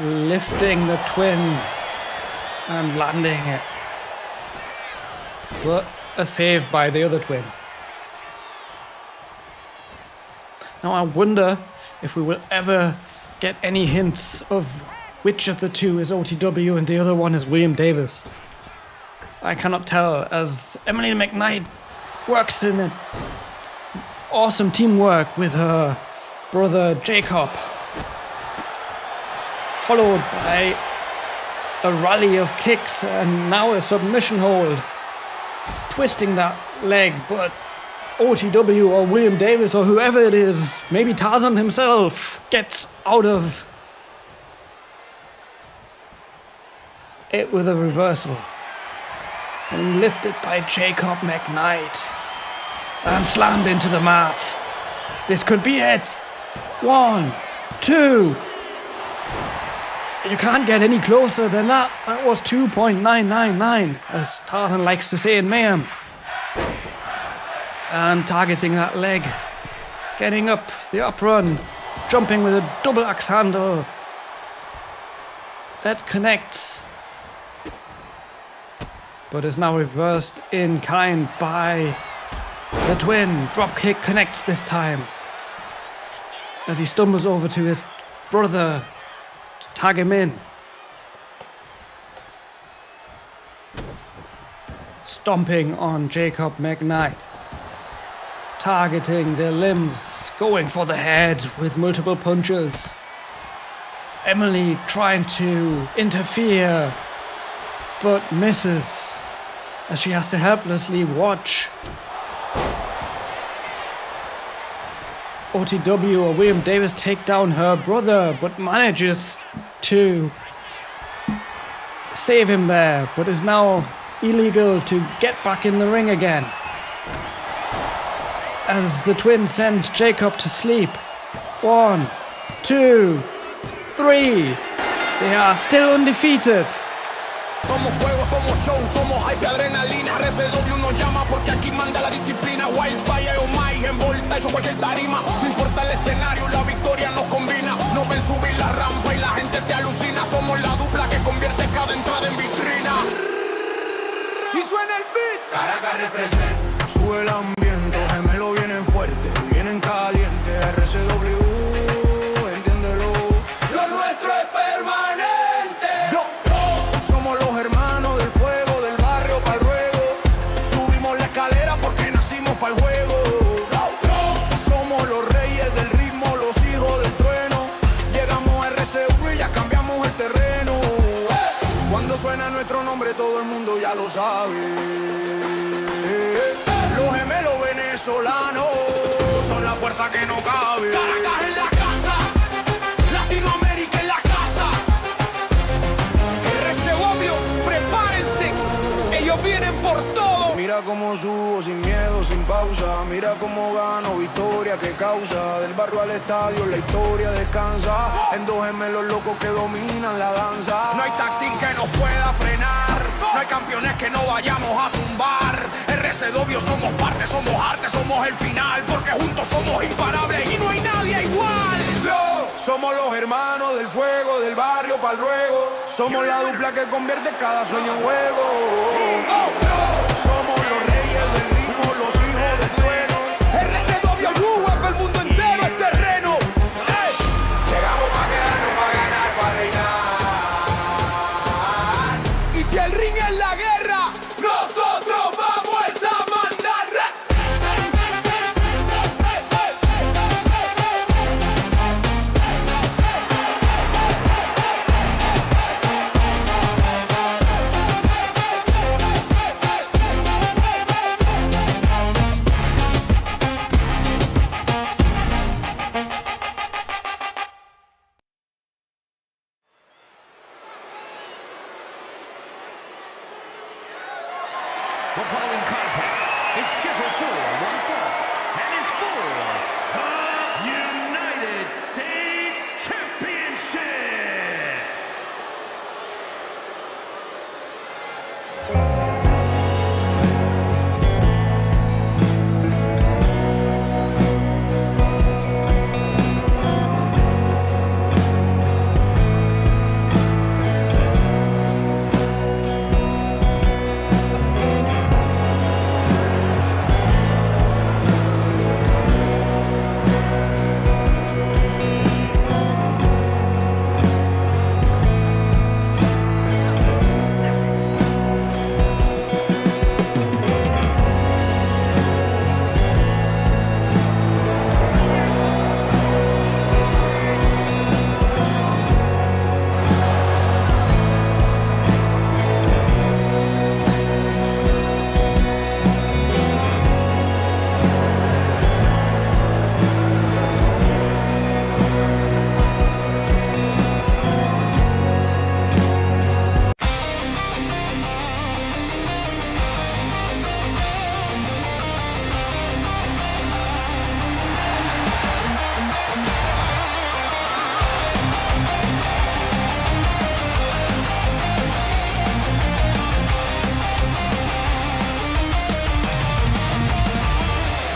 Lifting the twin and landing it. But a save by the other twin. Now I wonder if we will ever get any hints of which of the two is OTW and the other one is William Davis. I cannot tell, as Emily McKnight works in an awesome teamwork with her brother Jacob, followed by a rally of kicks and now a submission hold, twisting that leg, but OTW or William Davis or whoever it is, maybe Tarzan himself, gets out of it with a reversal and lifted by Jacob McKnight and slammed into the mat. This could be it. 1, 2. You can't get any closer than that. That was 2.999, as Tarzan likes to say in Mayhem. And targeting that leg, getting up the up run, jumping with a double axe handle that connects, but is now reversed in kind by the twin. Drop kick connects this time as he stumbles over to his brother to tag him in. Stomping on Jacob McKnight, targeting the limbs, going for the head with multiple punches. Emily trying to interfere, but misses, as she has to helplessly watch OTW or William Davis take down her brother, but manages to save him there, but is now illegal to get back in the ring again, as the twin sends Jacob to sleep. 1, 2, 3. They are still undefeated. Somos fuego, somos show, somos hype, adrenalina. RCW nos llama porque aquí manda la disciplina. Wildfire. está hecho cualquier tarima. No importa el escenario, la victoria nos combina. Nos ven subir la rampa y la gente se alucina. Somos la dupla que convierte cada entrada en vitrina. Y suena el beat. Caracas representa. Sube el ambiente, los gemelos vienen fuertes, vienen calientes. RCW, entiéndelo. Lo nuestro es permanente. Somos los hermanos del fuego, del barrio pa'l ruego. Subimos la escalera porque nacimos pa'l juego. Somos los reyes del ritmo, los hijos del trueno. Llegamos a RCW y ya cambiamos el terreno. Cuando suena nuestro nombre todo el mundo ya lo sabe. Los gemelos venezolanos son la fuerza que no cabe. Caracas en la casa, Latinoamérica en la casa. RCW, prepárense, ellos vienen por todo. Mira cómo subo sin miedo, sin pausa. Mira cómo gano, victoria que causa. Del barrio al estadio la historia descansa. En dos gemelos locos que dominan la danza. No hay táctil que nos pueda frenar. No hay campeones que no vayamos a tumbar. RCW somos parte, somos arte, somos el final. Porque juntos somos imparables y no hay nadie igual. Somos los hermanos del fuego, del barrio pa'l ruego. Somos la dupla que convierte cada sueño en juego. Somos los reyes del ritmo, los hijos del trueno. RCW, el mundo entero es terreno. Llegamos pa' quedarnos, pa' ganar, pa' reinar. Y si el ring es la guerra, nosotros vamos a mandar. The following contest is scheduled for one fall and is for the United States Championship.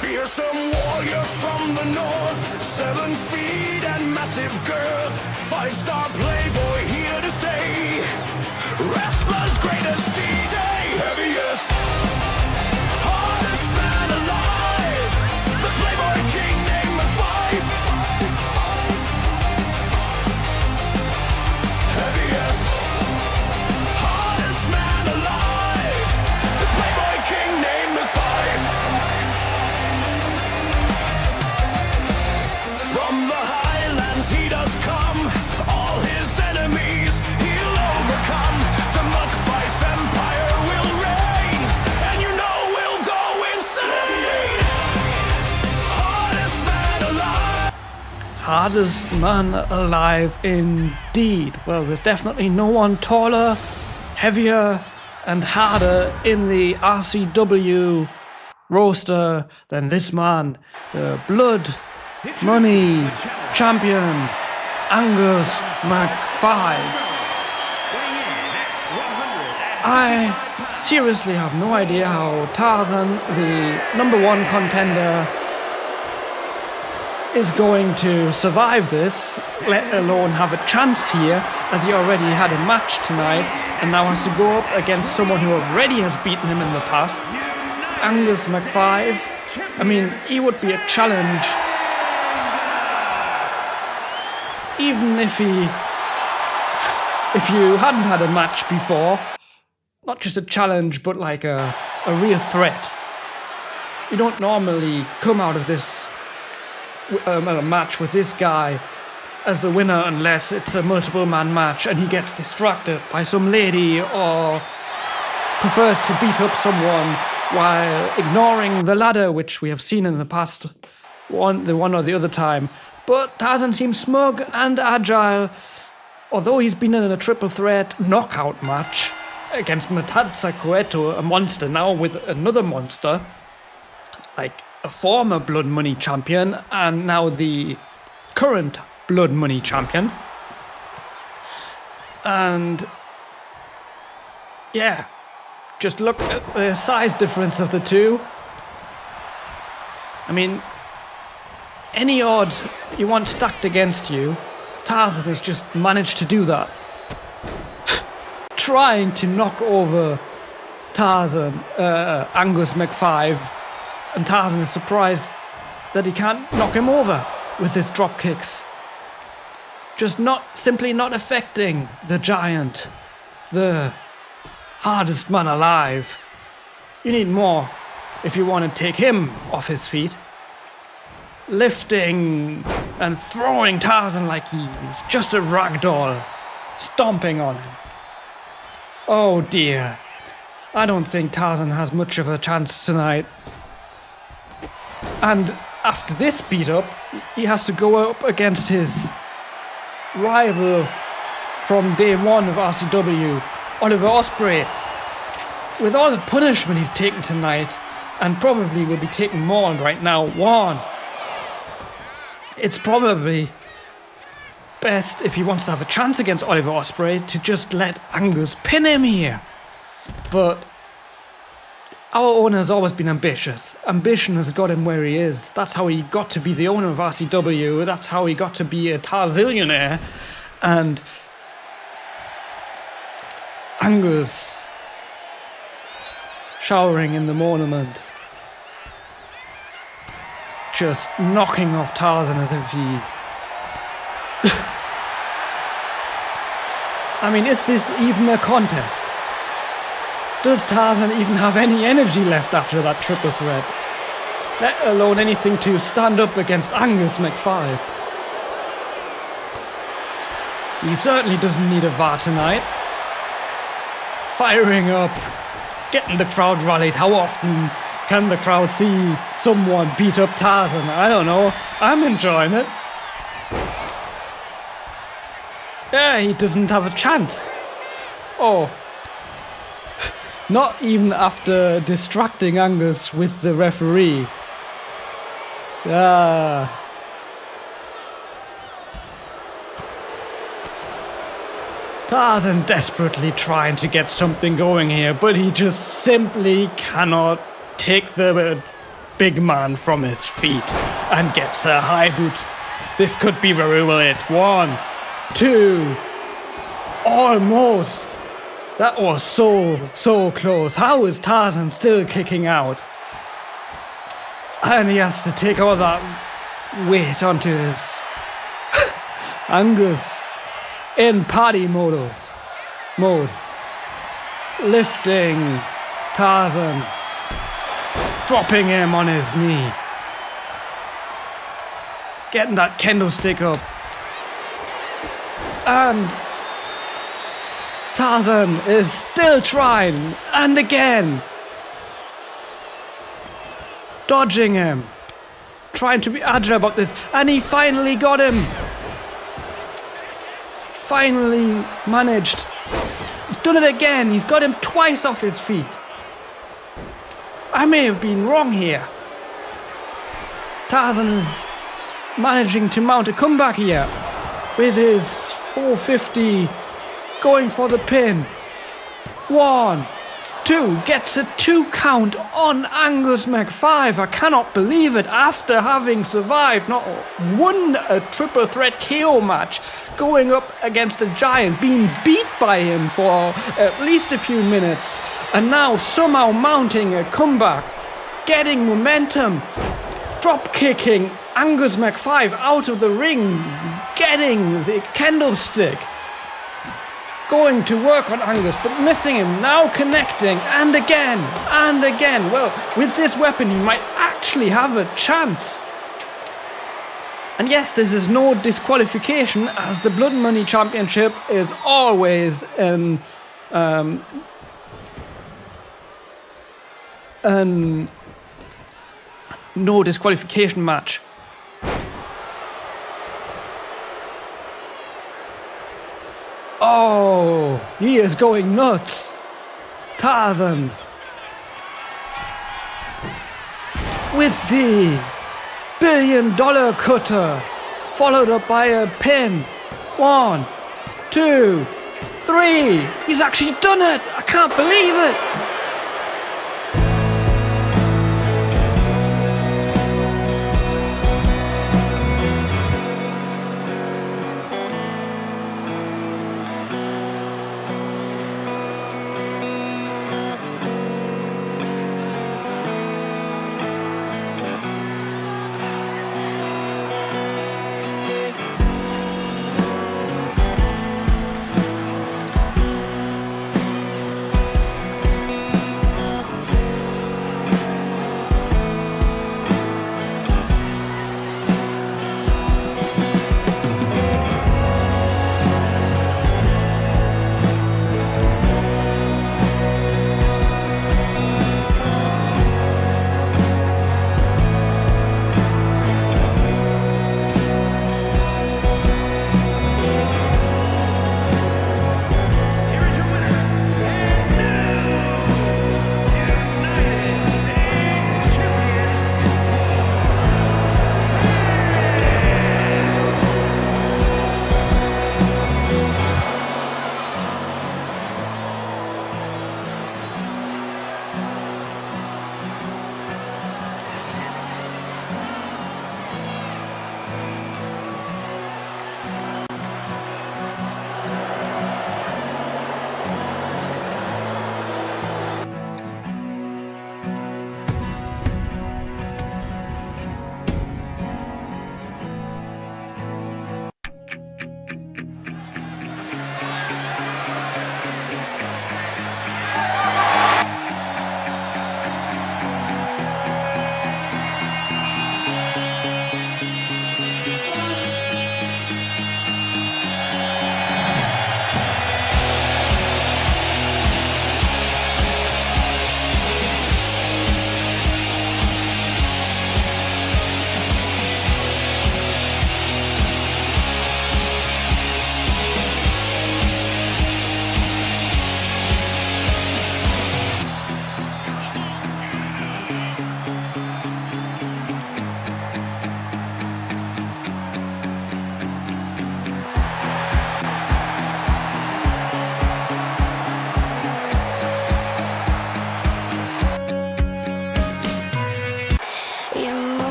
Fearsome warrior from the north, 7 feet and massive girth. 5-star playboy here to stay. Wrestler's greatest D-Day. Heaviest, hardest man alive. The playboy king named McFive. Heaviest, hardest man alive. The playboy king named McFive. From the highlands he does come. All his enemies he'll overcome. The McFife Empire will reign, and you know we'll go insane. Hardest man alive. Hardest man alive indeed. Well, there's definitely no one taller, heavier, and harder in the RCW roster than this man, the blood money champion, Angus McFive. Weighing in at 100. I seriously have no idea how Tarzan, the number one contender, is going to survive this, let alone have a chance here, as he already had a match tonight and now has to go up against someone who already has beaten him in the past, Angus McFive. I mean, he would be a challenge even if you hadn't had a match before. Not just a challenge, but like a real threat. You don't normally come out of this a match with this guy as the winner unless it's a multiple man match and he gets distracted by some lady or prefers to beat up someone while ignoring the ladder, which we have seen in the past the one or the other time. But Tarzan seems smug and agile, although he's been in a triple threat knockout match against Matanza Cueto, a monster now with another monster, like a former Blood Money champion and now the current Blood Money champion. And yeah, just look at the size difference of the two. I mean, any odd you want stacked against you, Tarzan has just managed to do that. Trying to knock over Angus McFive, and Tarzan is surprised that he can't knock him over with his drop kicks. Just simply not affecting the giant, the hardest man alive. You need more if you want to take him off his feet. Lifting and throwing Tarzan like he's just a rag doll, stomping on him. Oh dear, I don't think Tarzan has much of a chance tonight. And after this beat up, he has to go up against his rival from day one of RCW, Oliver Ospreay. With all the punishment he's taken tonight, and probably will be taking more right now, it's probably best, if he wants to have a chance against Oliver Ospreay, to just let Angus pin him here. But our owner has always been ambitious. Ambition has got him where he is. That's how he got to be the owner of RCW. That's how he got to be a Tarzillionaire. And Angus showering in the monument, just knocking off Tarzan as if he... I mean, is this even a contest? Does Tarzan even have any energy left after that triple threat? Let alone anything to stand up against Angus McFive. He certainly doesn't need a VAR tonight. Firing up, getting the crowd rallied. How often can the crowd see someone beat up Tarzan? I don't know. I'm enjoying it. Yeah, he doesn't have a chance. Oh. Not even after distracting Angus with the referee. Tarzan desperately trying to get something going here, but he just simply cannot take the big man from his feet and gets a high boot. This could be where we will hit. 1, 2, almost. That was so close. How is Tarzan still kicking out? And he has to take all that weight onto his Angus in party mode. Lifting Tarzan, dropping him on his knee, getting that kendo stick up, and Tarzan is still trying, and again dodging him, trying to be agile about this, and he finally got him. Finally managed. He's done it again. He's got him twice off his feet. I may have been wrong here. Tarzan is managing to mount a comeback here with his 450 going for the pin. 1, 2 gets a 2 count on Angus Mac5. I cannot believe it. After having survived not one a triple threat KO match, going up against a giant, being beat by him for at least a few minutes, and now somehow mounting a comeback, getting momentum, drop kicking Angus Mac5 out of the ring, getting the candlestick, going to work on Angus but missing him, now connecting, and again. Well, with this weapon he might actually have a chance. And yes, this is no disqualification, as the Blood Money Championship is always an no disqualification match. Oh, he is going nuts. Tarzan with the $1 billion cutter, followed up by a pin. 1, 2, 3. He's actually done it. I can't believe it.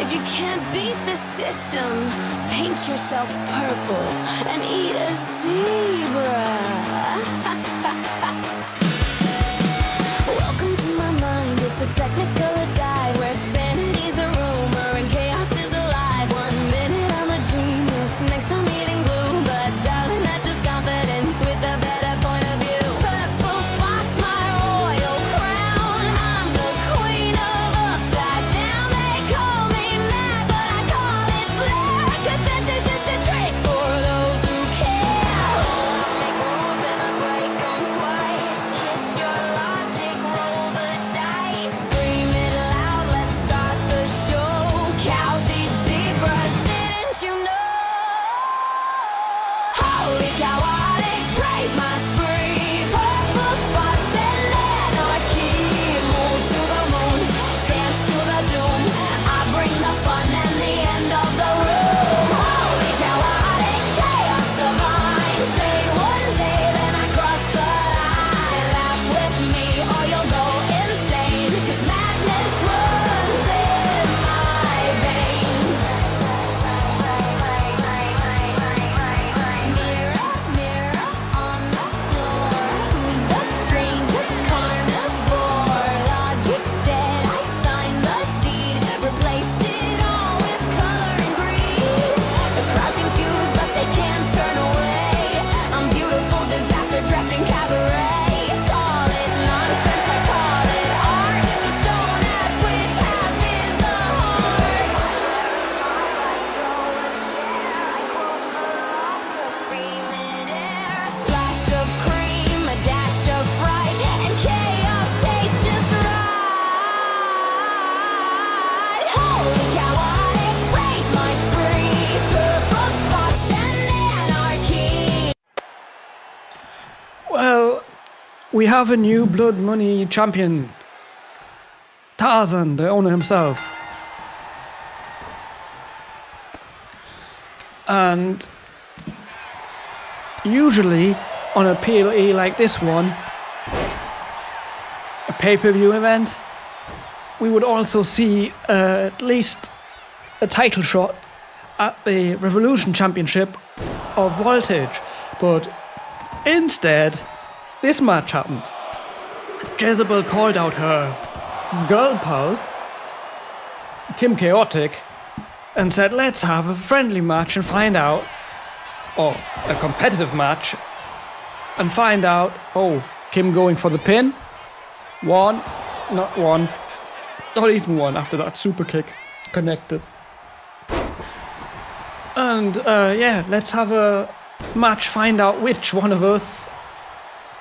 If you can't beat the system, paint yourself purple and eat a zebra. Welcome to my mind, it's a technical dive where sanity's a rumor and chaos is alive. 1 minute I'm a genius, next I'm eating glue, but darling, that's just confidence with a better point of view. Purple spots my royal crown, I'm the queen of upside down. They call me mad, but I call it flair, 'cause sense is just a trick for those who care. Make moves, then I break them twice. Kiss your logic, roll the dice. Scream it we have a new Blood Money champion. Tarzan, the owner himself. And usually on a PLE like this one, a pay-per-view event, we would also see at least a title shot at the Revolution Championship of Voltage. But instead, this match happened. Jezebel called out her girl pal, Kim Chaotic, and said, let's have a friendly match and find out, or a competitive match, and find out, oh, Kim going for the pin? Not even one after that super kick connected. And yeah, let's have a match, find out which one of us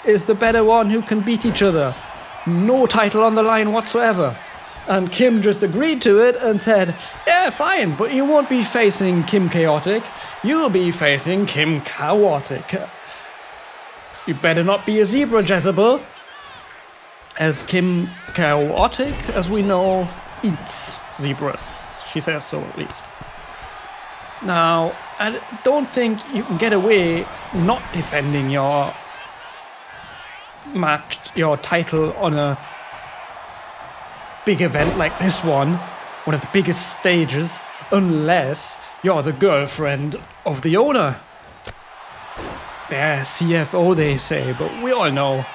is the better one who can beat each other. No title on the line whatsoever. And Kim just agreed to it and said, yeah, fine, but you won't be facing Kim Chaotic. You'll be facing Kim Chaotic. You better not be a zebra, Jezebel. As Kim Chaotic, as we know, eats zebras. She says so, at least. Now, I don't think you can get away not defending your match, your title on a big event like this one of the biggest stages, unless you're the girlfriend of the owner. Yeah, CFO they say, but we all know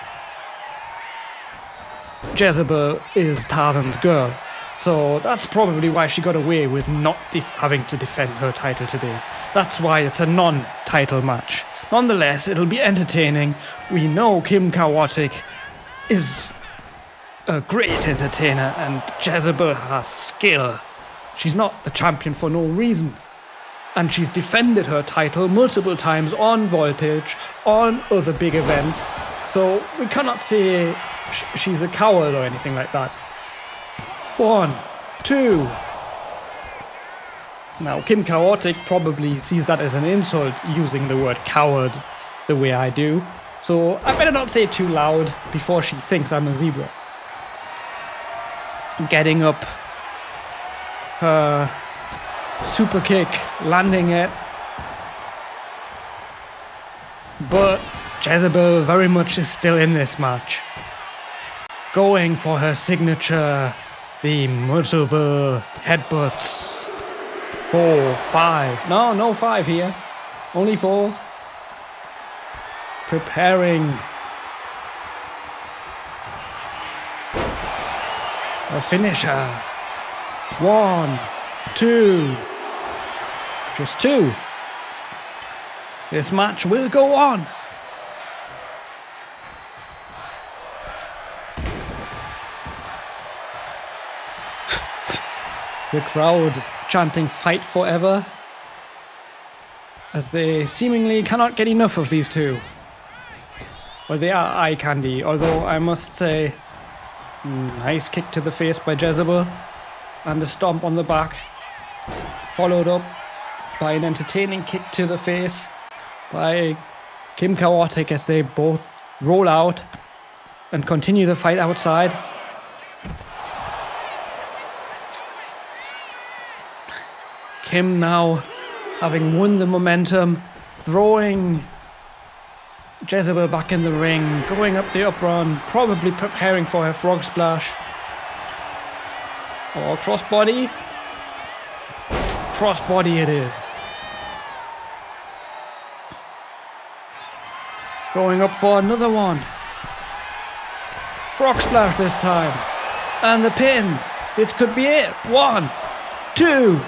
Jezebel is Tarzan's girl, so that's probably why she got away with not having to defend her title today. That's why it's a non-title match. Nonetheless, it'll be entertaining. We know Kim Chaotic is a great entertainer, and Jezebel has skill. She's not the champion for no reason. And she's defended her title multiple times on Voltage, on other big events, so we cannot say she's a coward or anything like that. 1, 2. Now, Kim Chaotic probably sees that as an insult, using the word coward the way I do, so I better not say it too loud before she thinks I'm a zebra. Getting up her super kick, landing it. But Jezebel very much is still in this match. Going for her signature, the multiple headbutts. 4, 5. No 5 here. Only 4. Preparing a finisher. 1, 2. Just 2. This match will go on. The crowd chanting "Fight Forever" as they seemingly cannot get enough of these two. Well, they are eye candy, although I must say, nice kick to the face by Jezebel and a stomp on the back, followed up by an entertaining kick to the face by Kim Chaotic as they both roll out and continue the fight outside. Kim now, having won the momentum, throwing Jezebel back in the ring, going up the up run, probably preparing for her frog splash. Or crossbody. Crossbody it is. Going up for another one. Frog splash this time. And the pin. This could be it. 1, 2.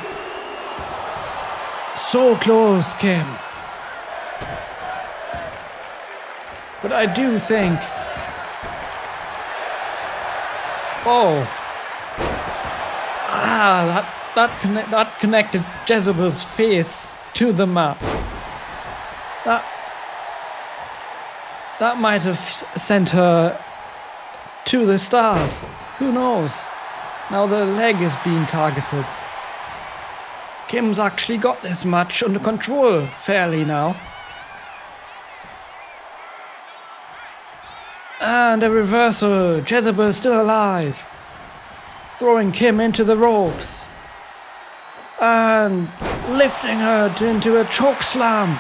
So close, Kim. But I do think... Oh. That connected Jezebel's face to the mat. That might have sent her to the stars. Who knows? Now the leg is being targeted. Kim's actually got this match under control fairly now. And a reversal. Jezebel still alive. Throwing Kim into the ropes. And lifting her into a choke slam.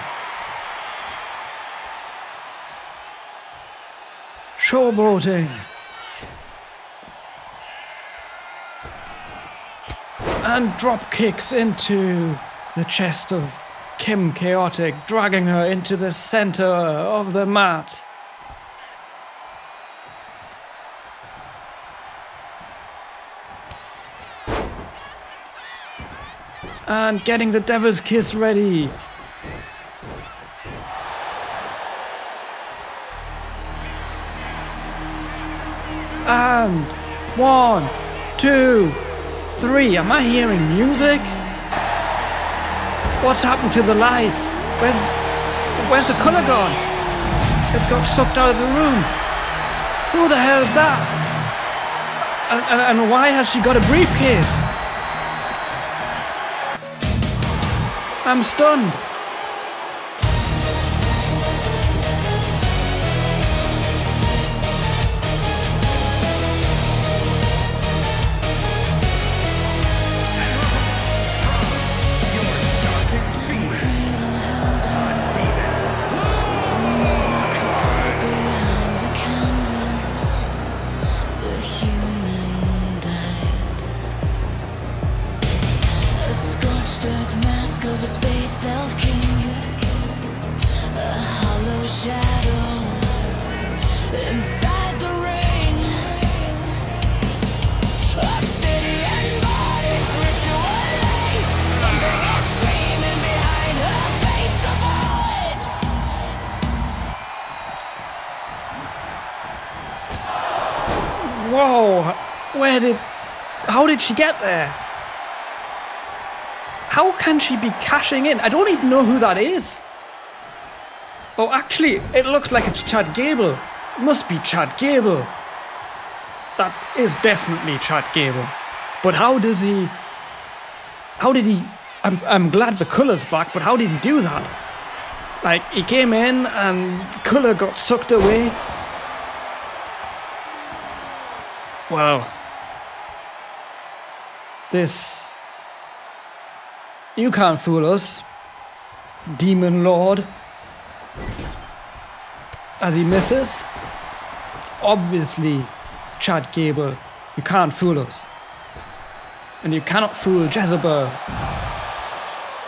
Showboating. And drop kicks into the chest of Kim Chaotic, dragging her into the center of the mat. And getting the Devil's Kiss ready. And 1, 2, 3. Am I hearing music? What's happened to the light? Where's the colour gone? It got sucked out of the room. Who the hell is that? And why has she got a briefcase? I'm stunned. Of a space elf king, a hollow shadow inside the ring. Obsidian bodies ritualize. Something is screaming behind her face to void. Whoa! How did she get there? How can she be cashing in? I don't even know who that is. Oh, actually, it looks like it's Chad Gable. It must be Chad Gable. That is definitely Chad Gable. But how did he... I'm glad the colour's back, but how did he do that? Like, he came in and colour got sucked away. Well, this... You can't fool us, Demon Lord. As he misses, it's obviously Chad Gable. You can't fool us. And you cannot fool Jezebel,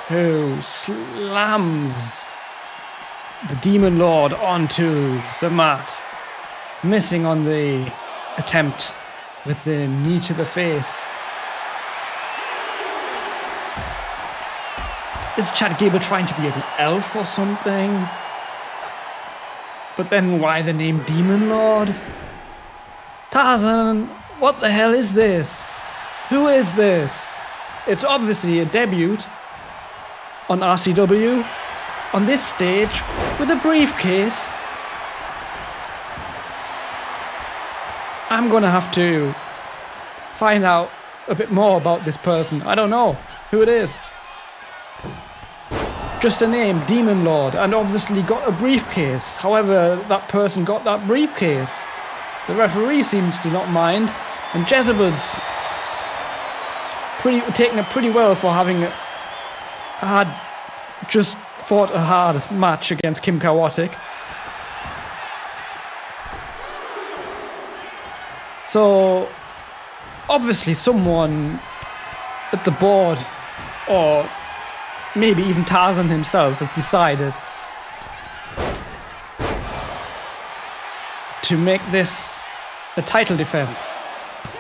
who slams the Demon Lord onto the mat, missing on the attempt with the knee to the face. Is Chad Gable trying to be an elf or something? But then why the name Demon Lord? Tarzan, what the hell is this? Who is this? It's obviously a debut on RCW, on this stage, with a briefcase. I'm gonna have to find out a bit more about this person. I don't know who it is. Just a name, Demon Lord, and obviously got a briefcase. However, that person got that briefcase. The referee seems to not mind, and Jezebel's taking it pretty well for having just fought a hard match against Kim Chaotic. So, obviously someone at the board, or maybe even Tarzan himself, has decided to make this a title defense.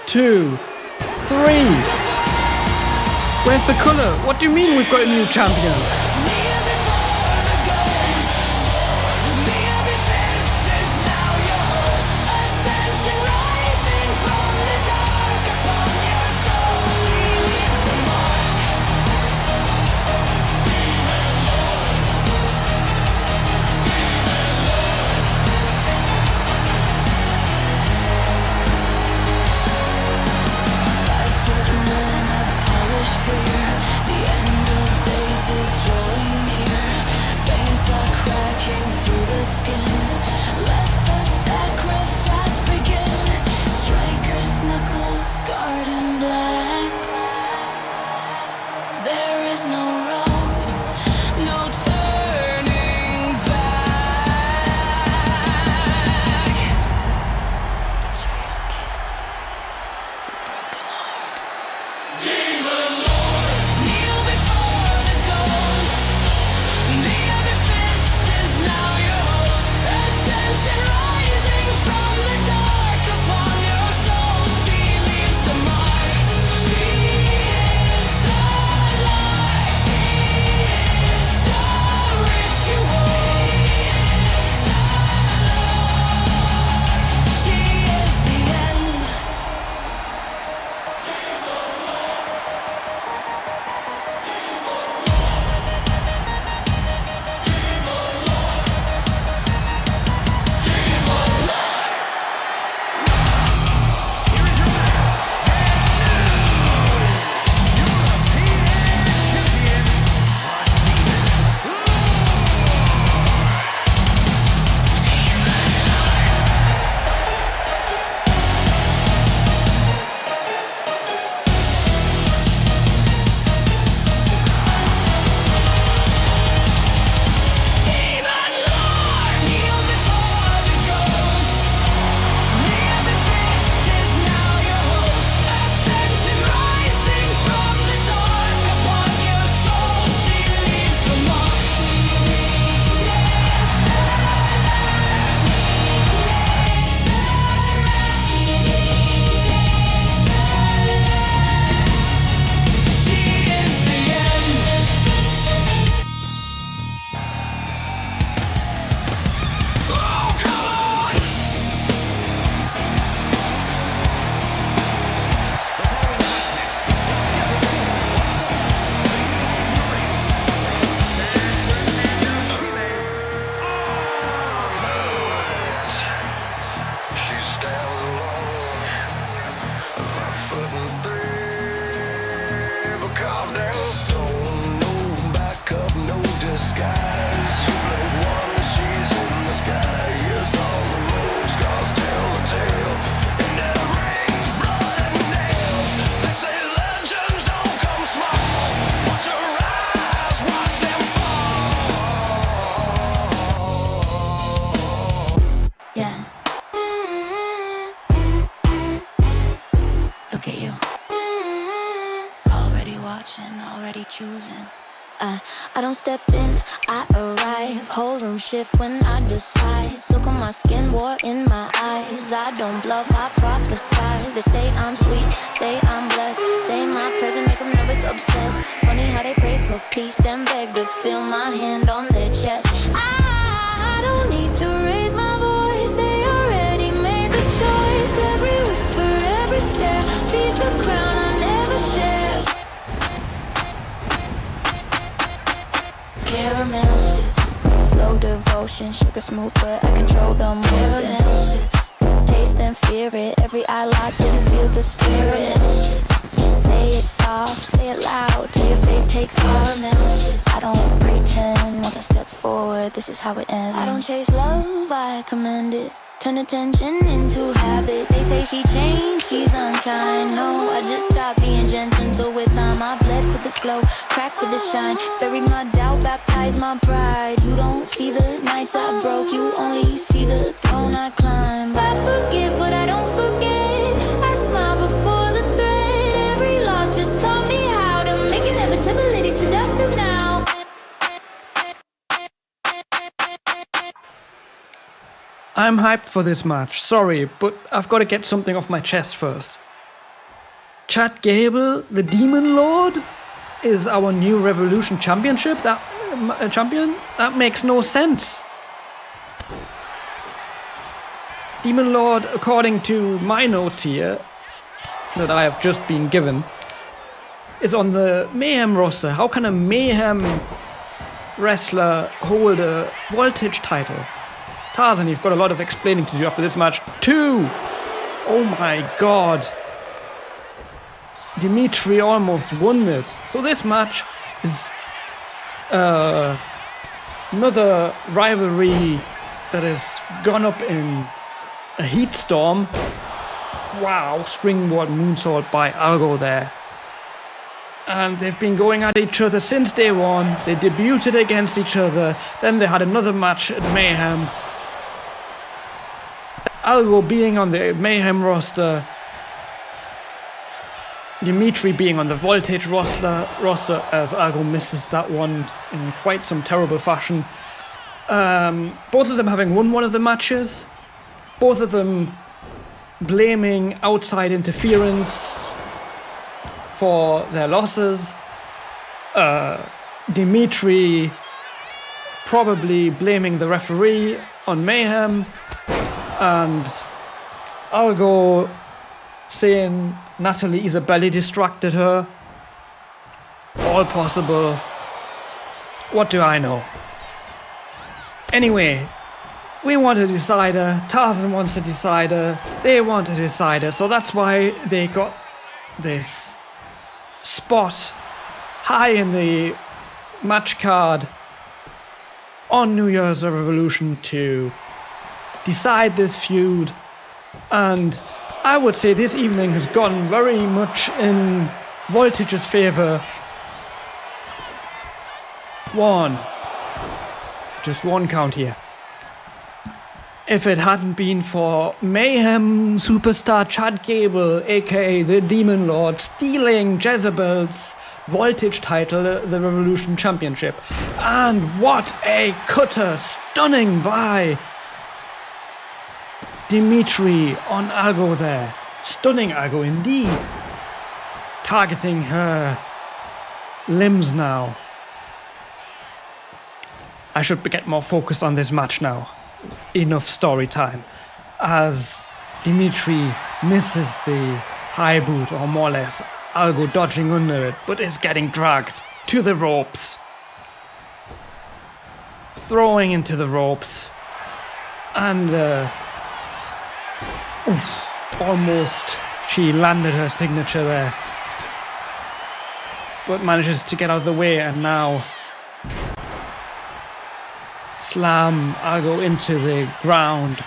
2, 3. Where's the colour? What do you mean we've got a new champion? The end of days is joy. skies. You played one, she's in the sky. Here's all the road scars tell the tale. And it rings blood and nails. They say legends don't come small. Watch your eyes, watch them fall. Yeah. Look at you. Already watching, already choosing. I don't step in, I arrive. Whole room shift when I decide. Silk on my skin, war in my eyes. I don't bluff, I prophesize. They say I'm sweet, say I'm blessed. Say my present, make them nervous, obsessed. Funny how they pray for peace, then beg to feel my hand on their chest. I don't need to raise my voice. They already made the choice. Every whisper, every stare feeds the crown I never share. Caramel shits, slow devotion, sugar smooth, but I control the motion. Taste and fear it, every eye lock, you can feel the spirit. Say it soft, say it loud, till your faith takes off. I don't pretend, once I step forward, this is how it ends. I don't chase love, I commend it. Turn attention into habit. They say she changed, she's unkind. No, I just stopped being gentle. So with time I bled for this glow, crack for this shine. Bury my doubt, baptize my pride. You don't see the nights I broke, you only see the throne I climb. I forgive, but I don't forget. I smile before the threat. Every loss just taught me how to make inevitability seductive now. I'm hyped for this match, sorry, but I've got to get something off my chest first. Chad Gable, the Demon Lord, is our new Revolution Championship champion? That makes no sense. Demon Lord, according to my notes here, that I have just been given, is on the Mayhem roster. How can a Mayhem wrestler hold a Voltage title? Tarzan, you've got a lot of explaining to do after this match. 2! Oh my god. Dimitri almost won this. So this match is another rivalry that has gone up in a heat storm. Wow, springboard moonsault by Algo there. And they've been going at each other since day one. They debuted against each other. Then they had another match at Mayhem. Algo being on the Mayhem roster, Dimitri being on the Voltage roster as Algo misses that one in quite some terrible fashion. Both of them having won one of the matches, both of them blaming outside interference for their losses. Dimitri probably blaming the referee on Mayhem, and Algo saying Natalie Isabelli distracted her. All possible. What do I know? Anyway, we want a decider. Tarzan wants a decider. They want a decider. So that's why they got this spot high in the match card on New Year's Revolution to decide this feud. And I would say this evening has gone very much in Voltage's favor. Just one count here. If it hadn't been for Mayhem superstar Chad Gable, aka the Demon Lord, stealing Jezebel's Voltage title, the Revolution Championship. And what a cutter! Stunning by Dimitri on Algo there. Stunning Algo indeed. Targeting her limbs now. I should get more focused on this match now. Enough story time. As Dimitri misses the high boot, or more or less Algo dodging under it, but is getting dragged to the ropes. Throwing into the ropes. And almost she landed her signature there, but manages to get out of the way, and now slam Argo into the ground,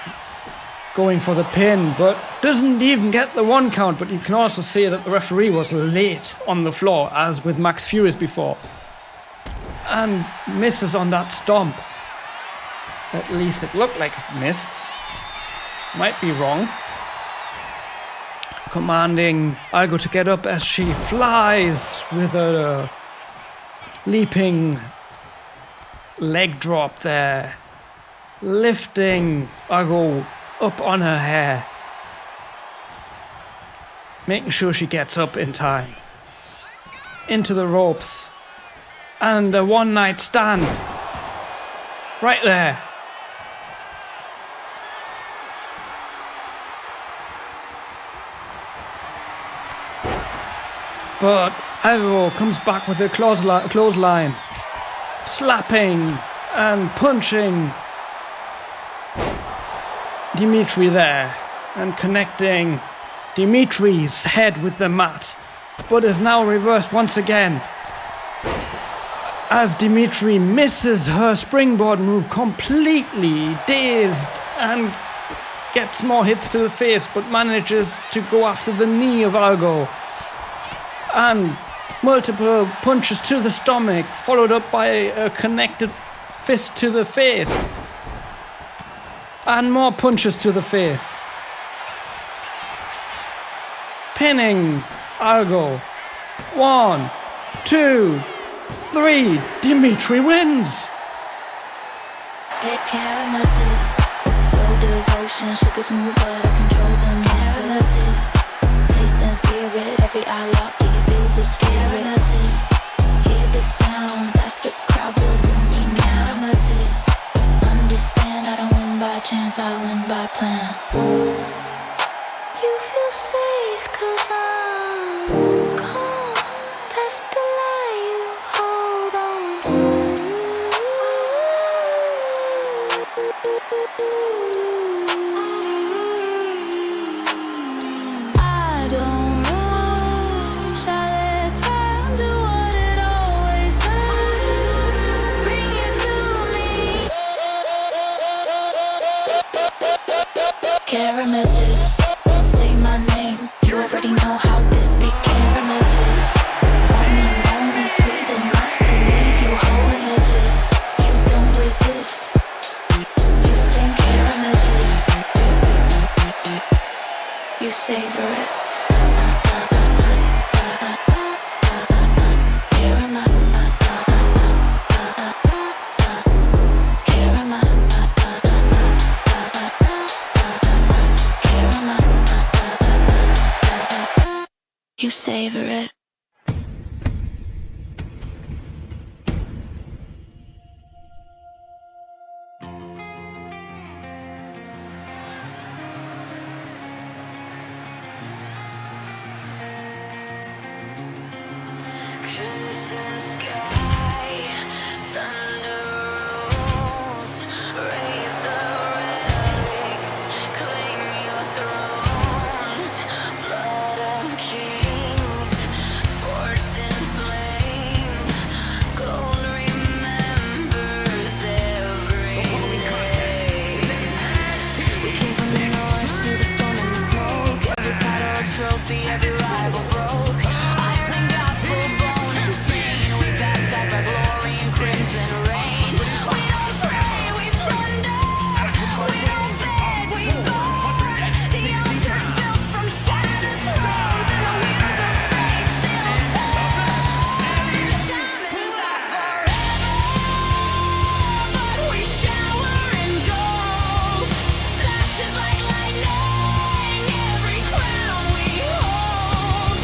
going for the pin, but doesn't even get the 1 count. But you can also see that the referee was late on the floor, as with Max Furious before, and misses on that stomp. At least it looked like it missed. Might be wrong. Commanding Argo to get up as she flies with a leaping leg drop there, lifting Argo up on her hair, making sure she gets up in time. Into the ropes, and a one-night stand right there. But Argo comes back with a clothesline, slapping and punching Dimitri there, and connecting Dimitri's head with the mat, but is now reversed once again, as Dimitri misses her springboard move completely, dazed, and gets more hits to the face, but manages to go after the knee of Argo. And multiple punches to the stomach, followed up by a connected fist to the face. And more punches to the face. Pinning Argo. 1, 2, 3. Dimitri wins. Caramelizes, slow devotion, sugar smooth, but I control the misses. Taste and fear it, every eye lock, do you feel the spirit? Hear the sound, that's the crowd building me now. Understand, I don't win by chance, I win by plan. You feel safe, 'cause I'm calm, that's the lie you hold on to. I don't rush, I let time do what it always does. Bring it to me. Caramelizes, say my name. You already know how this be. Caramelizes, one and only, sweet enough to leave you homeless. You don't resist. You sing caramelizes. You savor it. You savor it. Crimson sky, thunder rolls, raise the relics, claim your thrones, blood of kings, forged in flame, gold remembers every name. We came from the north through the storm and the smoke, every title, trophy, every rival broke. Iron and gospel, bone and chain, we baptize our glory in crimson rain. We don't pray, we plunder. We don't beg, we guard. The altar's built from shattered thrones, and the wheels of fate still turn. Diamonds are forever, but we shower in gold. Flashes like lightning, every crown we hold.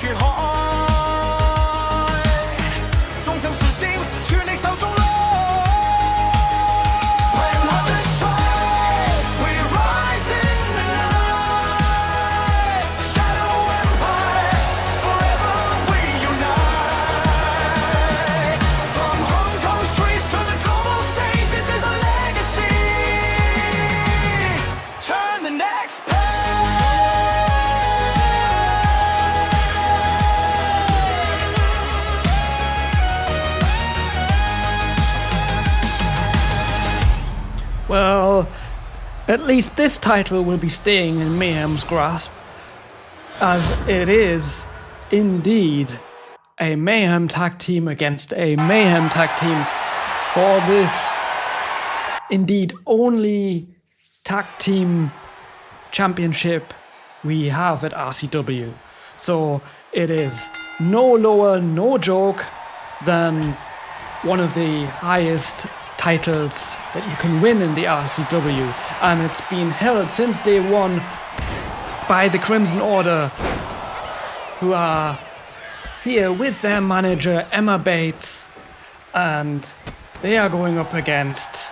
血海，终将是尽去你手中來。Playing hard this try, we rise in the night. Shadow Empire, forever we unite. From Hong Kong streets to the global stage, this is a legacy. Turn the next page. Well, at least this title will be staying in Mayhem's grasp, as it is indeed a Mayhem tag team against a Mayhem tag team for this indeed only tag team championship we have at RCW. So it is no lower, no joke, than one of the highest titles that you can win in the RCW, and it's been held since day one by the Crimson Order, who are here with their manager Emma Bates, and they are going up against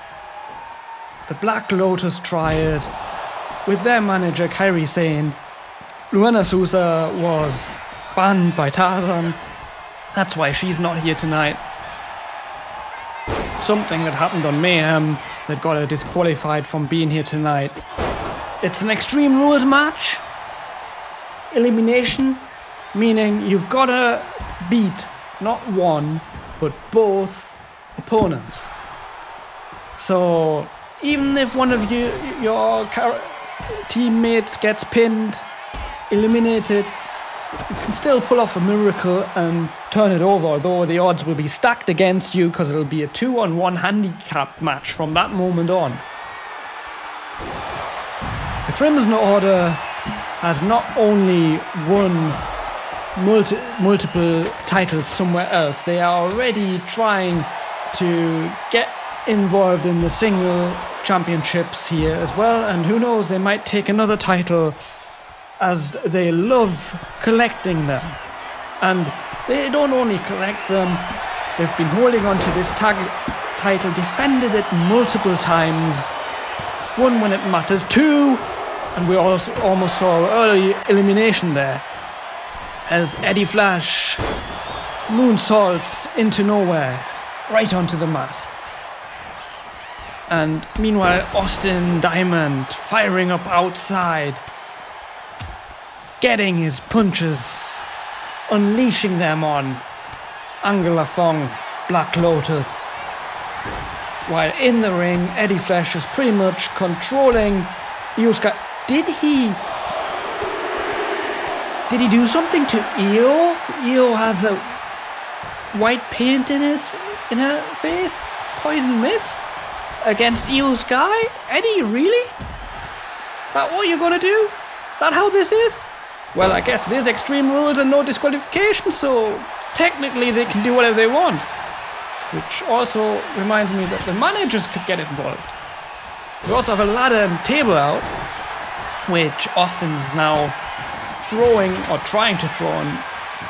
the Black Lotus Triad with their manager Kairi Sane. Luana Sousa was banned by Tarzan, that's why she's not here tonight. Something that happened on Mayhem that got her disqualified from being here tonight. It's an Extreme Rules match. Elimination, meaning you've got to beat not one, but both opponents. So even if one of your teammates gets pinned, eliminated, you can still pull off a miracle and turn it over, although the odds will be stacked against you because it'll be a 2-on-1 handicap match from that moment on. The Crimson Order has not only won multiple titles somewhere else, they are already trying to get involved in the single championships here as well, and who knows, they might take another title, as they love collecting them. And they don't only collect them, they've been holding on to this title, defended it multiple times, won when it matters, two, and we also almost saw early elimination there, as Eddie Flash moonsaults into nowhere, right onto the mat. And meanwhile, Austin Diamond firing up outside, getting his punches, unleashing them on Angela Fong, Black Lotus. While in the ring, Eddie Flash is pretty much controlling Io Sky. Did he do something to Io? Io has a white paint in her face? Poison mist? Against Io Sky? Eddie, really? Is that what you're gonna do? Is that how this is? Well, I guess it is Extreme Rules and no disqualification, so technically they can do whatever they want. Which also reminds me that the managers could get involved. We also have a ladder and table out, which Austin is now throwing, or trying to throw on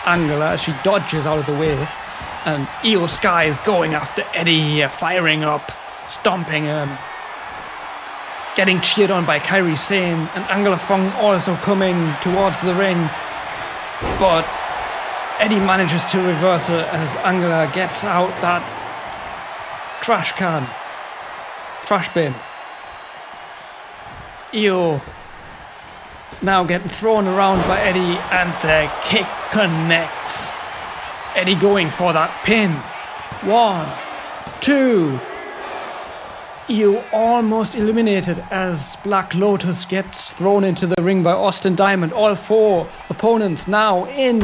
Angela as she dodges out of the way. And Io Sky is going after Eddie here, firing up, stomping him. Getting cheered on by Kairi Sane, and Angela Fong also coming towards the ring. But Eddie manages to reverse her as Angela gets out that trash bin. Io now getting thrown around by Eddie, and the kick connects. Eddie going for that pin. 1, 2. Io almost eliminated as Black Lotus gets thrown into the ring by Austin Diamond. All 4 opponents now in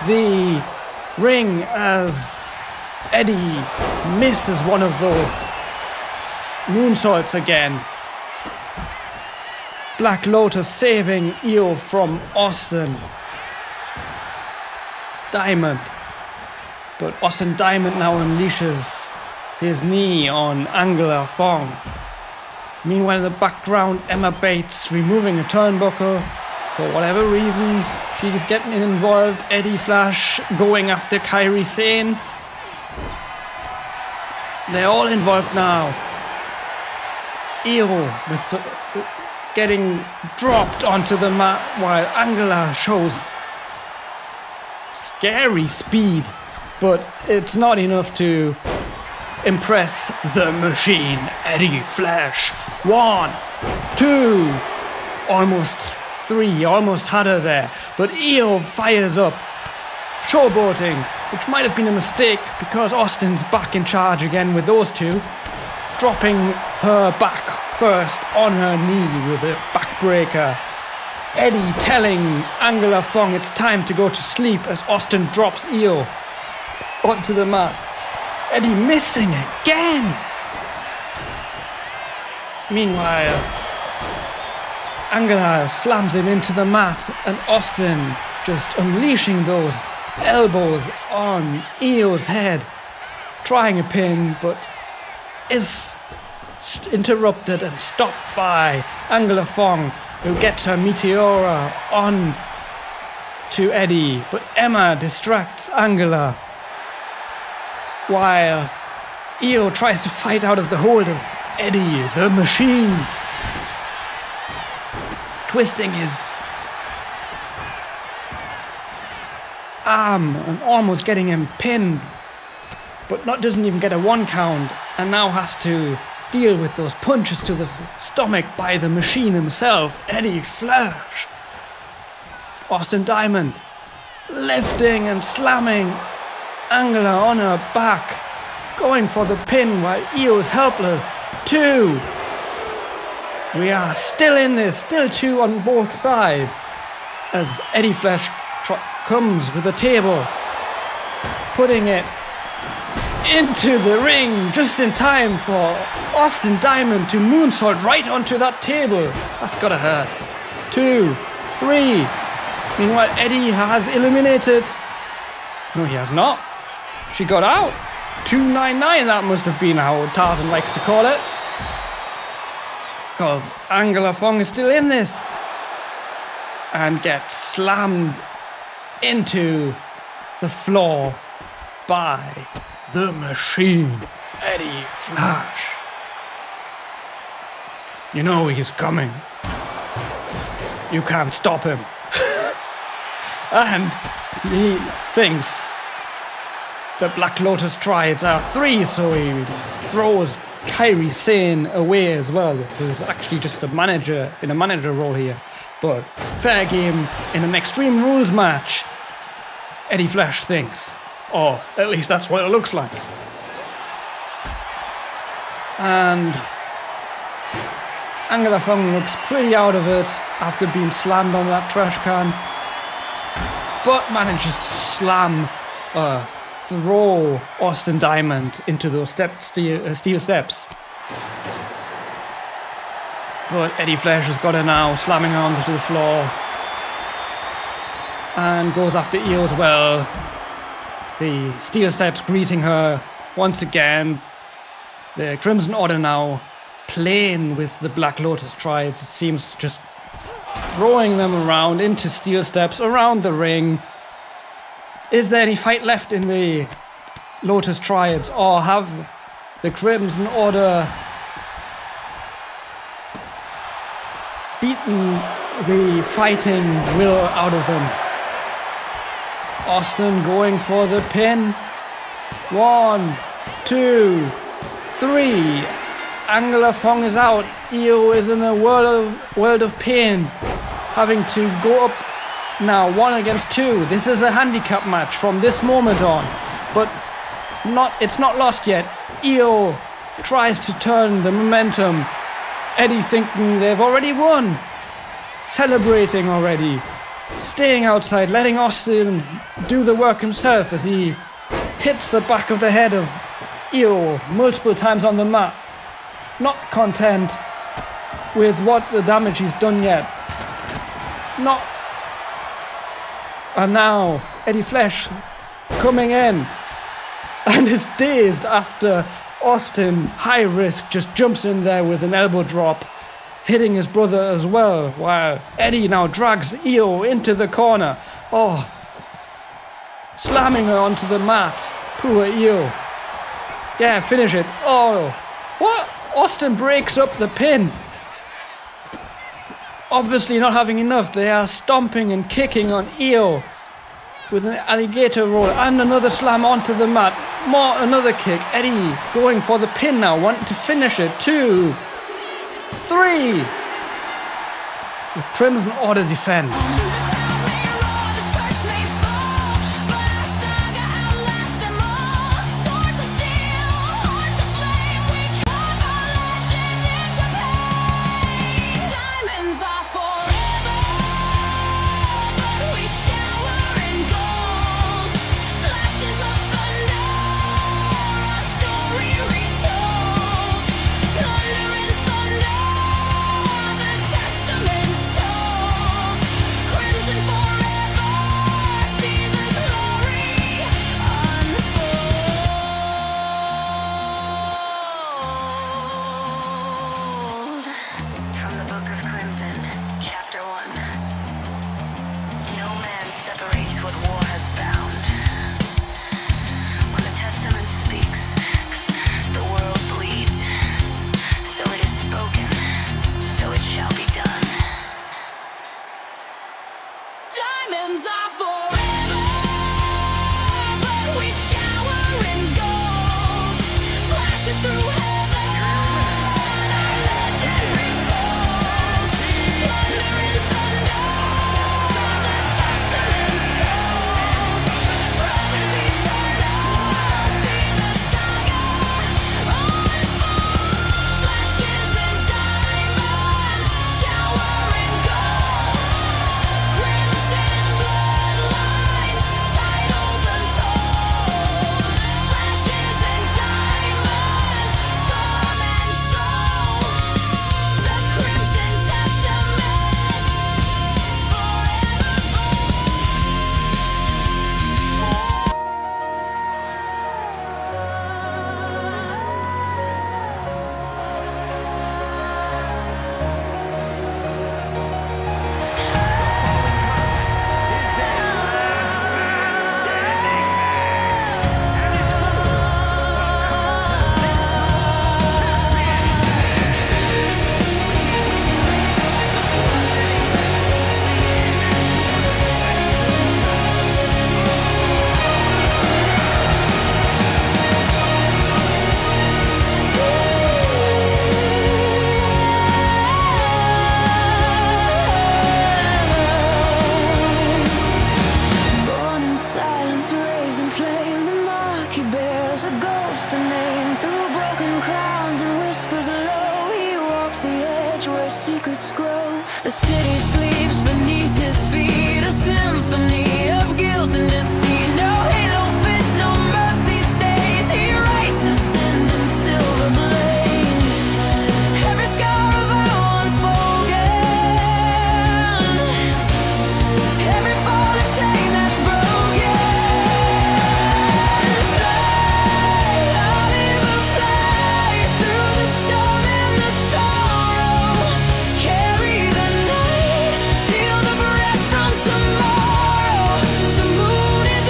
the ring as Eddie misses one of those moonsaults again. Black Lotus saving Io from Austin Diamond. But Austin Diamond now unleashes his knee on Angela Fong. Meanwhile, in the background, Emma Bates removing a turnbuckle. For whatever reason, She's getting involved. Eddie Flash going after Kairi Sane. They're all involved now. Io with getting dropped onto the mat while Angela shows scary speed, but it's not enough to impress the machine. Eddie Flash. 1, 2, almost 3, almost had her there, but Io fires up, showboating, which might have been a mistake because Austin's back in charge again with those two, dropping her back first on her knee with a backbreaker. Eddie telling Angela Fong it's time to go to sleep as Austin drops Io onto the mat. Eddie missing again. Meanwhile, Angela slams him into the mat and Austin just unleashing those elbows on Io's head, trying a pin, but is interrupted and stopped by Angela Fong, who gets her Meteora on to Eddie, but Emma distracts Angela while Io tries to fight out of the hold of Eddie, the machine, twisting his arm and almost getting him pinned, but doesn't even get a 1 count, and now has to deal with those punches to the stomach by the machine himself, Eddie Flash. Austin Diamond lifting and slamming Angela on her back, going for the pin while Io's helpless. 2. We are still in this, still 2 on both sides, as Eddie Flash comes with a table, putting it into the ring just in time for Austin Diamond to moonsault right onto that table. That's gotta hurt. 2, 3. Meanwhile, Eddie has eliminated. No, he has not. She got out. 299, that must have been how Tarzan likes to call it. Because Angela Fong is still in this and gets slammed into the floor by the machine, Eddie Flash. You know he's coming. You can't stop him. And he thinks the Black Lotus Triads are 3, so he throws Kairi Sane away as well, who's actually just a manager in a manager role here. But fair game in an Extreme Rules match, Eddie Flash thinks. Or at least that's what it looks like. And Angela Fong looks pretty out of it after being slammed on that trash can, but manages to throw Austin Diamond into those steel steps. But Eddie Flash has got her now, slamming her onto the floor, and goes after Io as well. The steel steps greeting her once again. The Crimson Order now playing with the Black Lotus Triads. It seems just throwing them around into steel steps around the ring. Is there any fight left in the Lotus Triads, or have the Crimson Order beaten the fighting will out of them? Austin going for the pin. 1, 2, 3. Angela Fong is out. Io is in a world of pain, having to go up now 1 against 2. This is a handicap match from this moment on, but it's not lost yet. Io tries to turn the momentum. Eddie thinking they've already won, celebrating already, staying outside, letting Austin do the work himself as he hits the back of the head of Io multiple times on the mat. Not content with what the damage he's done yet. And now Eddie Flash coming in and is dazed after Austin, high risk, just jumps in there with an elbow drop, hitting his brother as well, while Eddie now drags Io into the corner. Oh, slamming her onto the mat. Poor Io. Yeah, finish it. Oh, what? Austin breaks up the pin. Obviously not having enough. They are stomping and kicking on Io with an alligator roll and another slam onto the mat. Another kick. Eddie going for the pin now, wanting to finish it. 2, 3. The Crimson Order defend. Secrets grow. The city sleeps beneath his feet. A symphony of guilt and deceit. No halo fits, no mercy stays. He writes his sins in silver blaze. Every scar of our unspoken. Every fallen chain that's broken. Fly, I'll even fly through the storm and the sorrow. Carry the night, steal the breath from tomorrow. The moon is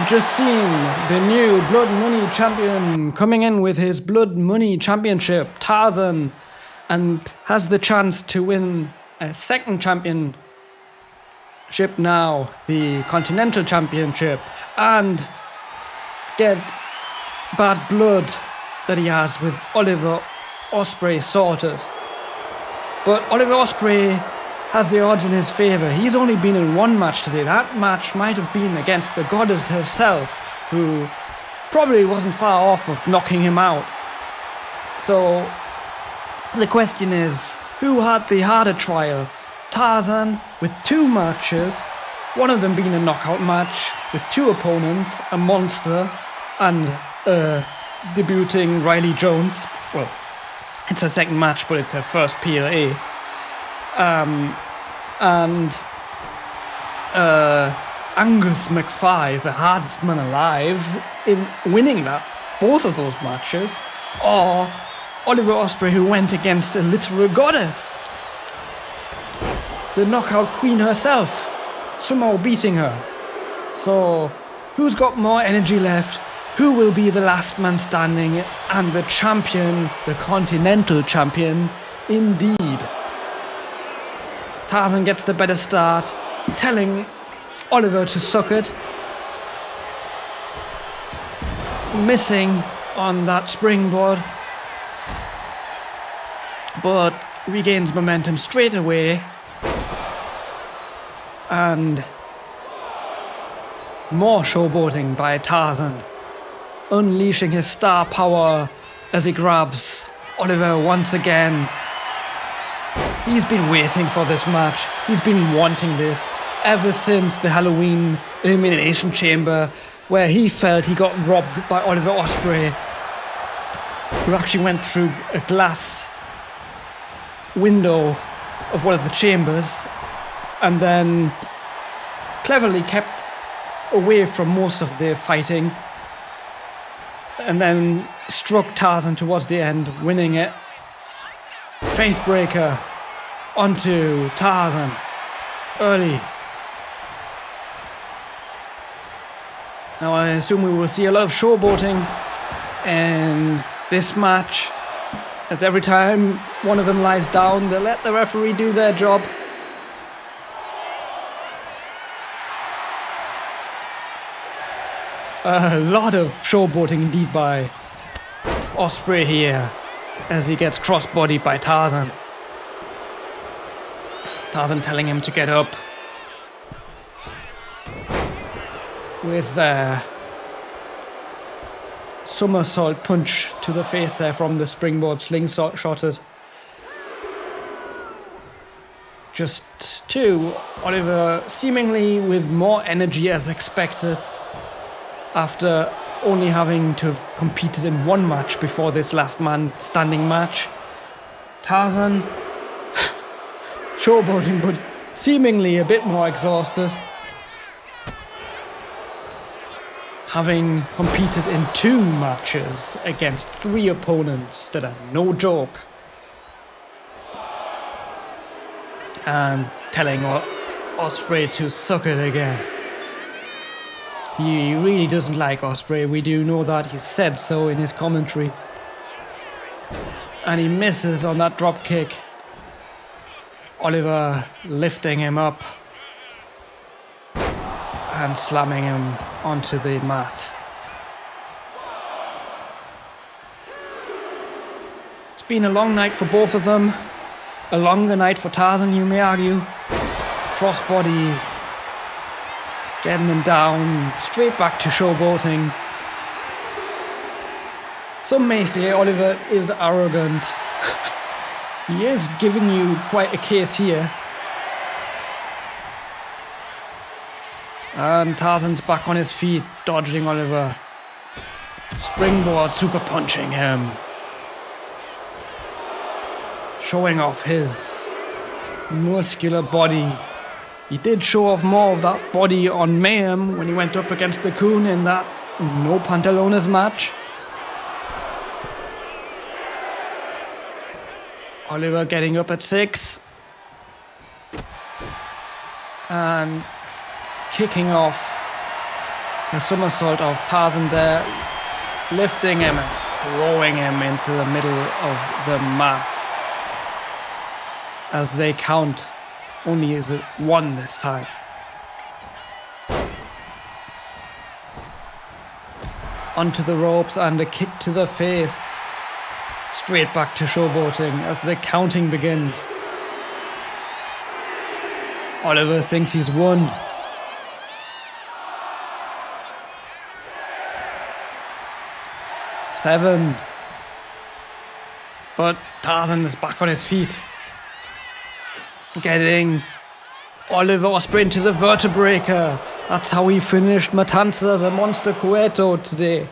You've just seen the new Blood Money champion coming in with his Blood Money championship, Tarzan, and has the chance to win a second championship now, the Continental Championship, and get bad blood that he has with Oliver Ospreay sorted. But Oliver Ospreay has the odds in his favour. He's only been in one match today. That match might have been against the goddess herself, who probably wasn't far off of knocking him out. So the question is, who had the harder trial? Tarzan with 2 matches, one of them being a knockout match with 2 opponents, a monster and debuting Riley Jones. Well, it's her second match, but it's her first PLA. And Angus McFly, the hardest man alive, in winning both of those matches, or Oliver Ospreay, who went against a literal goddess, the knockout queen herself, somehow beating her. So, who's got more energy left? Who will be the last man standing and the champion, the Continental Champion, indeed? Tarzan gets the better start, telling Oliver to suck it. Missing on that springboard, but regains momentum straight away. And more showboating by Tarzan, unleashing his star power as he grabs Oliver once again. He's been waiting for this match. He's been wanting this ever since the Halloween Elimination Chamber, where he felt he got robbed by Oliver Ospreay, who actually went through a glass window of one of the chambers and then cleverly kept away from most of the fighting, and then struck Tarzan towards the end, winning it. Facebreaker onto Tarzan early. Now I assume we will see a lot of showboating in this match, as every time one of them lies down, they let the referee do their job. A lot of showboating indeed by Ospreay here, as he gets cross-bodied by Tarzan. Tarzan telling him to get up with a somersault punch to the face there from the springboard, slingshotted. Just 2. Oliver seemingly with more energy as expected, after only having to have competed in 1 match before this last man standing match. Tarzan showboating, but seemingly a bit more exhausted, having competed in 2 matches against 3 opponents that are no joke, and telling Ospreay to suck it again. He really doesn't like Ospreay, we do know that, he said so in his commentary. And he misses on that drop kick. Oliver lifting him up and slamming him onto the mat. It's been a long night for both of them. A longer night for Tarzan, you may argue. Crossbody, getting him down, straight back to showboating. Some may say Oliver is arrogant. He is giving you quite a case here. And Tarzan's back on his feet, dodging Oliver. Springboard super punching him. Showing off his muscular body. He did show off more of that body on Mayhem when he went up against the Coon in that No Pantalones match. Oliver getting up at 6. And kicking off A somersault of Tarzan there, lifting him and throwing him into the middle of the mat. As they count, only is it one this time. Onto the ropes and a kick to the face. Straight back to showboating as the counting begins. Oliver thinks he's won. Seven. But Tarzan is back on his feet. Getting Oliver Ospreay into the vertebraker. That's how he finished Matanza, the Monster Cueto, today.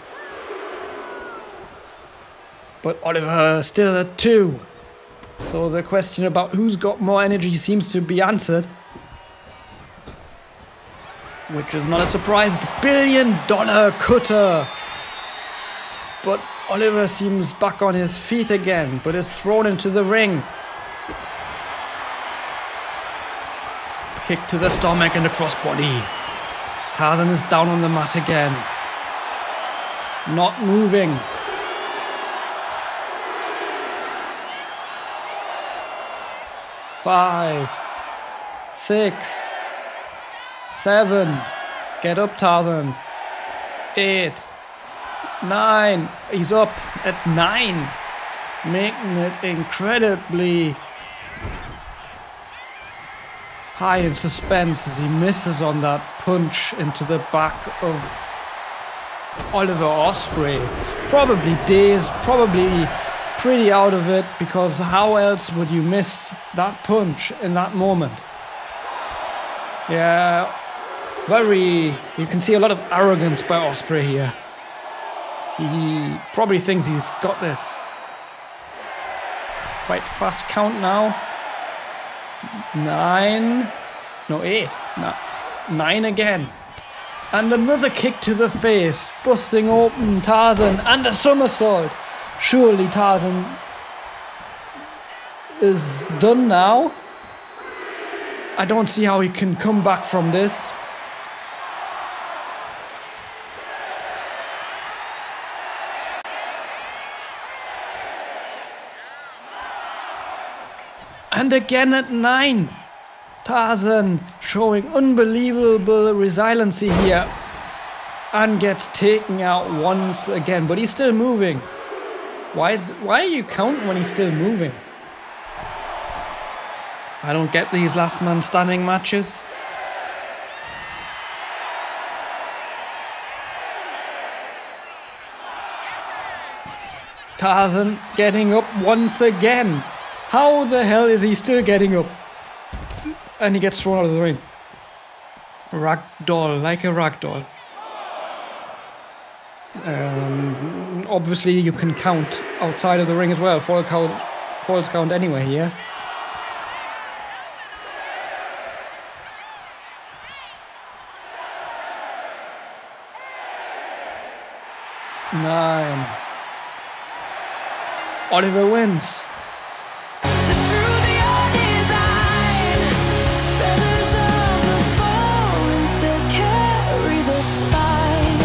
But Oliver still at 2. So the question about who's got more energy seems to be answered. Which is not a surprise. $1 billion cutter. But Oliver seems back on his feet again, but is thrown into the ring. Kick to the stomach and a crossbody. Tarzan is down on the mat again. Not moving. Five, 6, 7. Get up, Tarzan. 8, 9. He's up at 9. Making it incredibly high in suspense as he misses on that punch into the back of Oliver Ospreay. Probably dazed, probably pretty out of it, because how else would you miss that punch in that moment? Yeah, you can see a lot of arrogance by Ospreay here. He probably thinks he's got this. Quite fast count now. 9, no 8, no, 9 again. And another kick to the face, busting open Tarzan, and a somersault. Surely Tarzan is done now. I don't see how he can come back from this. And again at 9. Tarzan showing unbelievable resiliency here. And gets taken out once again. But he's still moving. Why are you counting when he's still moving? I don't get these last man standing matches. Tarzan getting up once again. How the hell is he still getting up? And he gets thrown out of the ring. Ragdoll, like a ragdoll. Obviously you can count outside of the ring as well. Falls count anyway here. Nine. Oliver wins. The truth of your design, feathers of the fallen still carry the spine.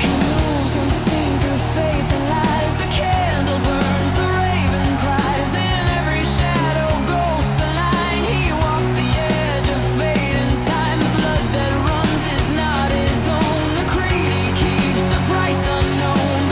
He moves unseen through faith and lies. The candle burns, the raven cries. In every shadow, ghost the line. He walks the edge of fate and time. The blood that runs is not his own. The creed he keeps, the price unknown.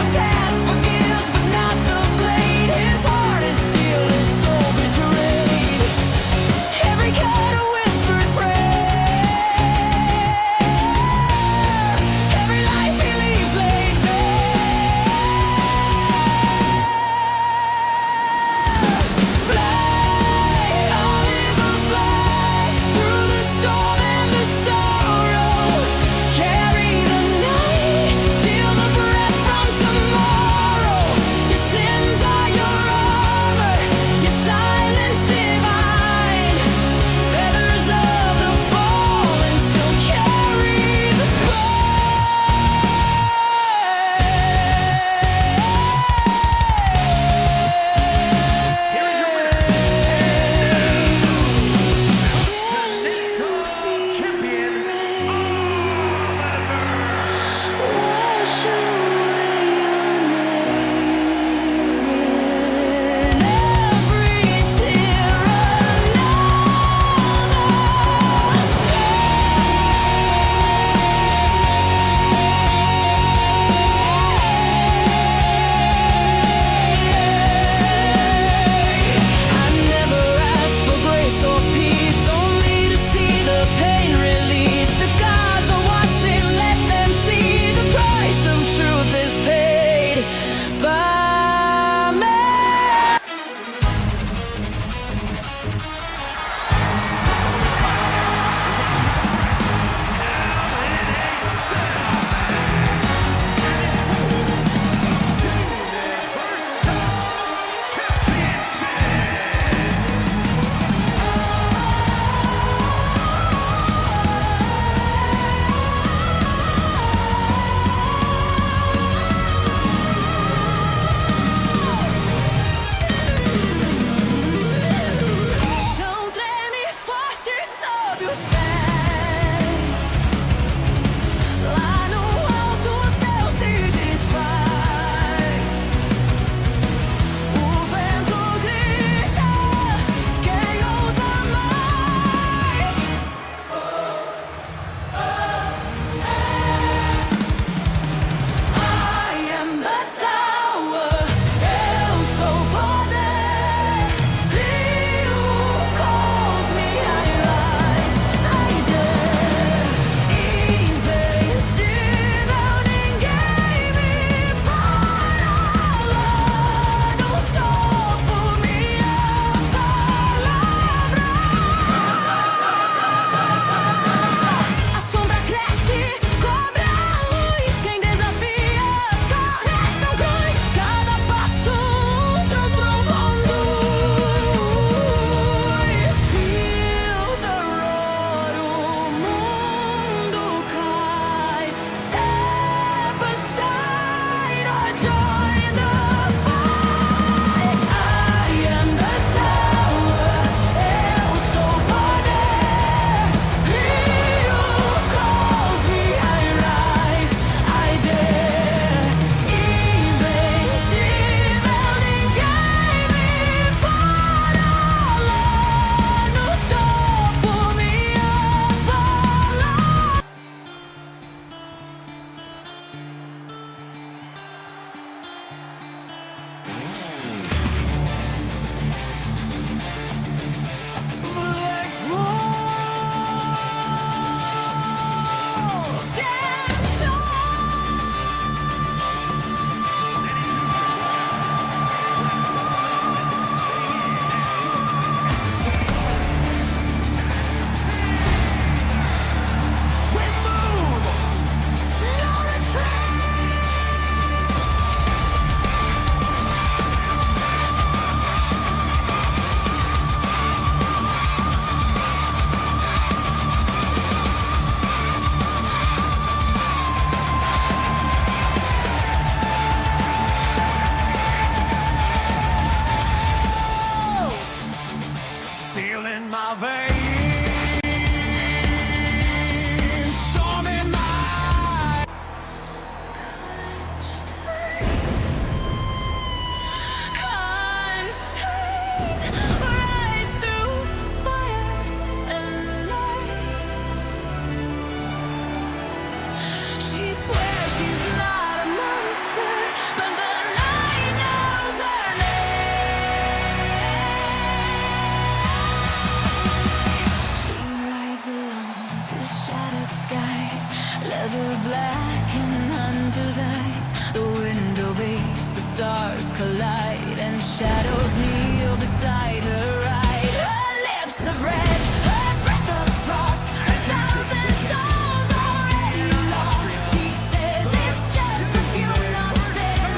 stars collide and shadows kneel beside her ride. Her lips of red, her breath of frost, a thousand souls already lost. She says it's just perfume, not sin,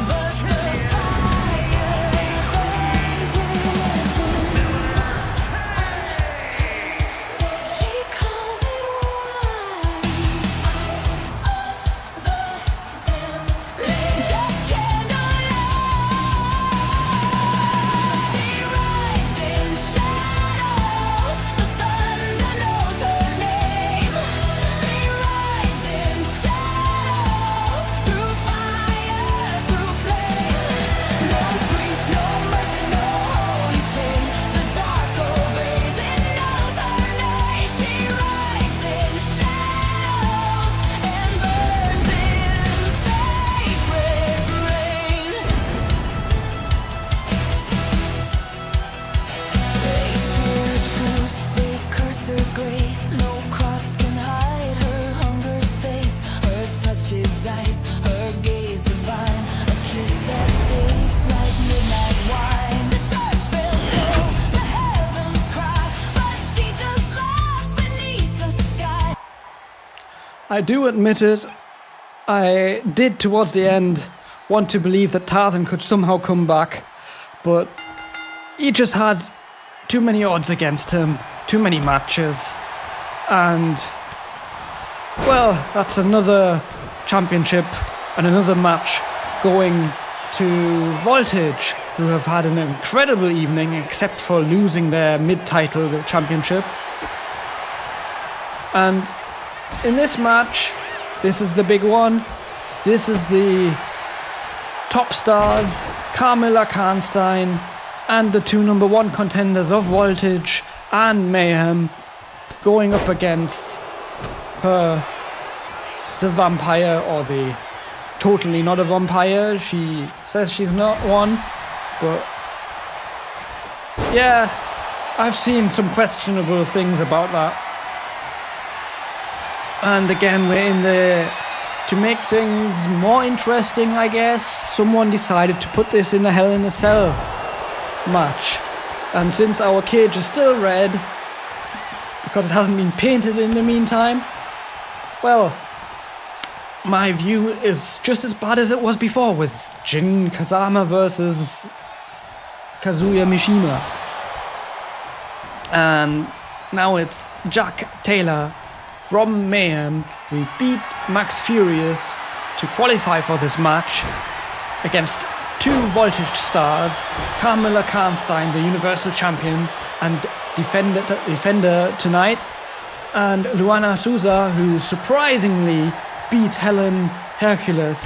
but the fire burns within. She calls it wine, eyes of the damned, just candlelight. She rides in shadows, the thunder knows her name. She rides in shadows, through fire, through flame. No priest, no mercy, no holy chain. The dark obeys, it knows her name. She rides in shadows and burns in sacred rain. They fear her truth, they curse her grace. No cross can hide her hunger's face. Her touch is ice, her gaze divine. A kiss that tastes like midnight wine. The church bells toll, the heavens cry, but she just laughs beneath the sky. I do admit it, I did towards the end want to believe that Tarzan could somehow come back, but he just had too many odds against him, too many matches, and well, that's another championship and another match going to Voltage, who have had an incredible evening except for losing their mid-title championship. And in this match, this is the big one. This is the top stars, Carmilla Karnstein, and the two number one contenders of Voltage and Mayhem going up against her, the vampire, or the totally not a vampire. She says she's not one, but yeah, I've seen some questionable things about that. And again, we're in there to make things more interesting, I guess. Someone decided to put this in a Hell in a Cell match. And since our cage is still red, because it hasn't been painted in the meantime, well, my view is just as bad as it was before with Jin Kazama versus Kazuya Mishima. And now it's Jack Taylor from Mayhem who beat Max Furious to qualify for this match against two Voltage stars, Carmilla Karnstein, the Universal Champion and defender tonight, and Luana Souza, who surprisingly beat Helen Hercules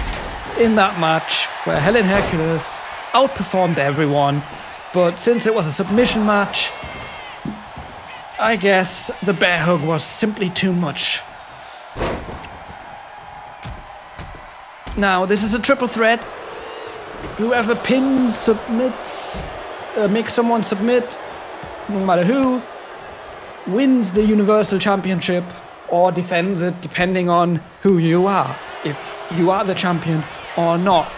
in that match, where Helen Hercules outperformed everyone. But since it was a submission match, I guess the bear hug was simply too much. Now, this is a triple threat. Whoever pins, submits, makes someone submit, no matter who, wins the Universal Championship or defends it, depending on who you are, if you are the champion or not.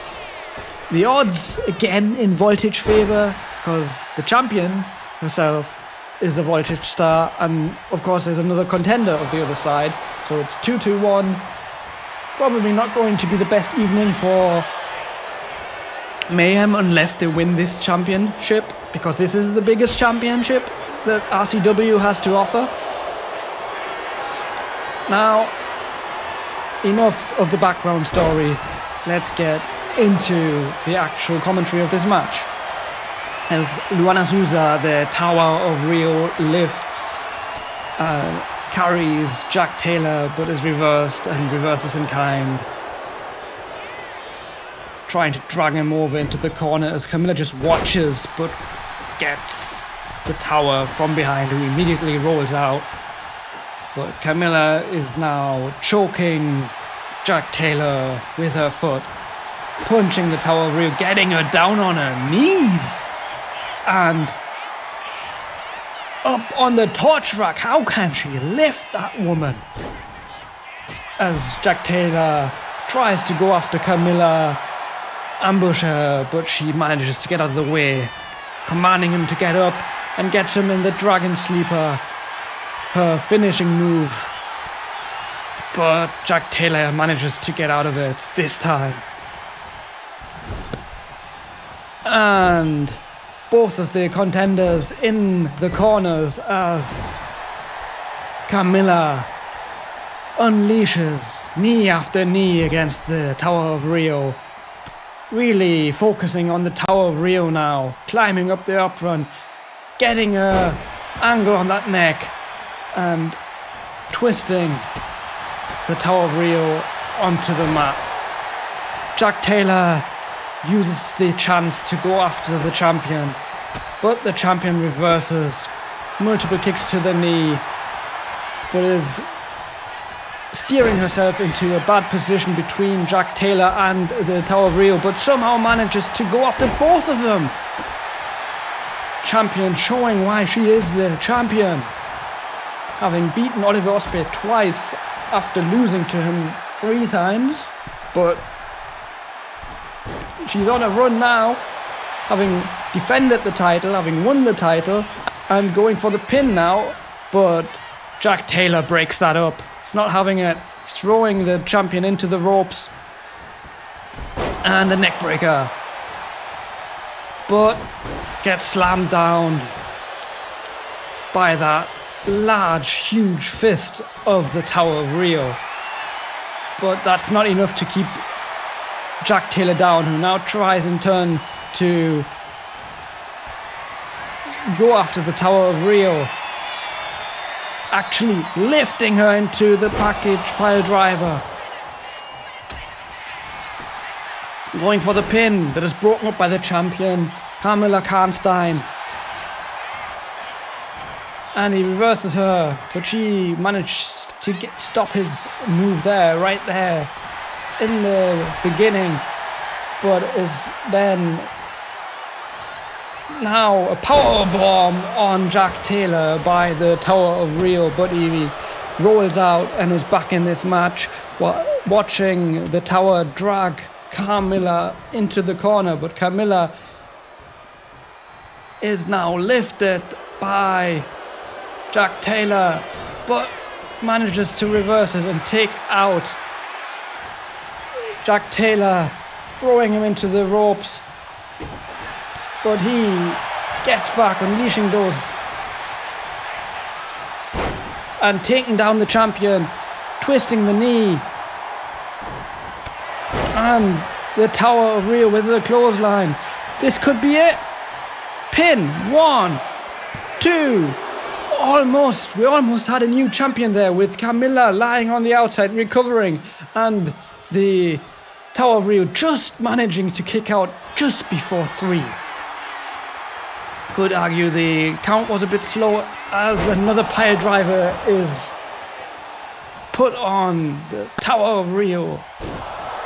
The odds, again, in Voltage favor, because the champion herself is a Voltage star, and of course there's another contender of the other side, so it's 2-1. Probably not going to be the best evening for Mayhem unless they win this championship, because this is the biggest championship that RCW has to offer. Now, enough of the background story. Let's get into the actual commentary of this match. As Luana Souza, the Tower of Rio, lifts, carries Jack Taylor, but is reversed and reverses in kind, trying to drag him over into the corner as Camilla just watches, but gets the tower from behind, who immediately rolls out. But Camilla is now choking Jack Taylor with her foot, punching the Tower of Rio, getting her down on her knees. And up on the torch rack, how can she lift that woman? As Jack Taylor tries to go after Camilla, ambush her, but she manages to get out of the way, commanding him to get up and gets him in the Dragon Sleeper, her finishing move. But Jack Taylor manages to get out of it this time. And both of the contenders in the corners as Camilla unleashes knee after knee against the Tower of Rio. Really focusing on the Tower of Rio now, climbing up the up front, getting a angle on that neck and twisting the Tower of Rio onto the mat. Jack Taylor uses the chance to go after the champion, but the champion reverses, multiple kicks to the knee, but is steering herself into a bad position between Jack Taylor and the Tower of Rio, but somehow manages to go after both of them. Champion showing why she is the champion, having beaten Oliver Ospreay twice after losing to him 3 times, but she's on a run now, having defended the title, having won the title, and going for the pin now, but Jack Taylor breaks that up. He's not having it, throwing the champion into the ropes, and a neck breaker, but gets slammed down by that large, huge fist of the Tower of Rio. But that's not enough to keep Jack Taylor down, who now tries in turn to go after the Tower of Rio, actually lifting her into the package pile driver, going for the pin that is broken up by the champion Camilla Karnstein, and he reverses her, but she managed to stop his move there, right there in the beginning, but is then now a power bomb on Jack Taylor by the Tower of Rio, but he rolls out and is back in this match, watching the Tower drag Camilla into the corner, but Camilla is now lifted by Jack Taylor, but manages to reverse it and take out Jack Taylor, throwing him into the ropes, but he gets back, unleashing those and taking down the champion, twisting the knee, and the Tower of Rio with the clothesline. This could be it. Pin, 1, 2. We almost had a new champion there, with Camilla lying on the outside recovering, and the Tower of Rio just managing to kick out just before 3. Could argue the count was a bit slow, as another pile driver is put on the Tower of Rio.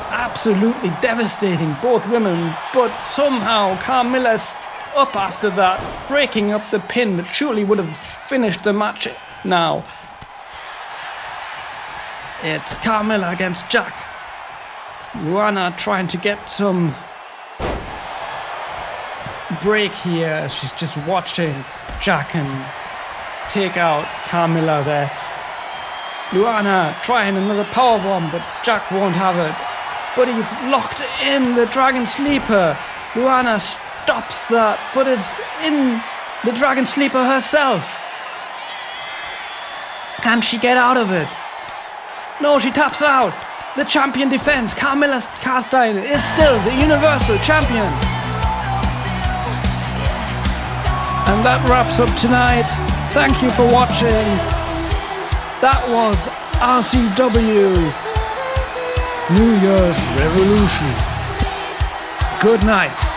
Absolutely devastating both women, but somehow Carmilla's up after that, breaking up the pin that surely would have finished the match now. It's Carmilla against Jack. Luana trying to get some break here. She's just watching Jack and take out Carmilla there. Luana trying another powerbomb, but Jack won't have it. But he's locked in the Dragon Sleeper. Luana stops that, but is in the Dragon Sleeper herself. Can she get out of it? No, she taps out. The champion defends. Camilla Karnstein is still the Universal Champion. And that wraps up tonight. Thank you for watching. That was RCW New Year's Revolution. Good night.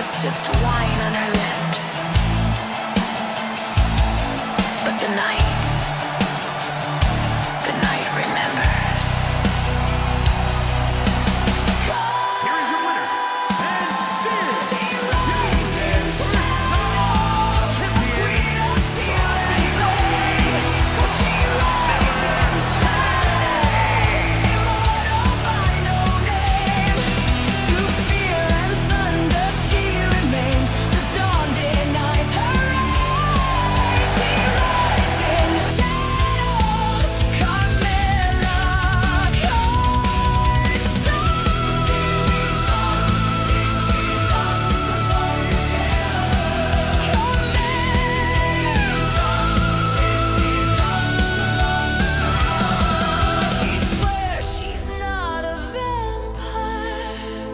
was just wine on her lips. But the night remembers. Here is your winner, and fierce She rides in shadows, a queen of steel and flame. She rides in shadows, immortal by no name. Through fear and thunder she remains, the dawn denies her ray. She rides in shadows, Carmilla She swears she's not a vampire,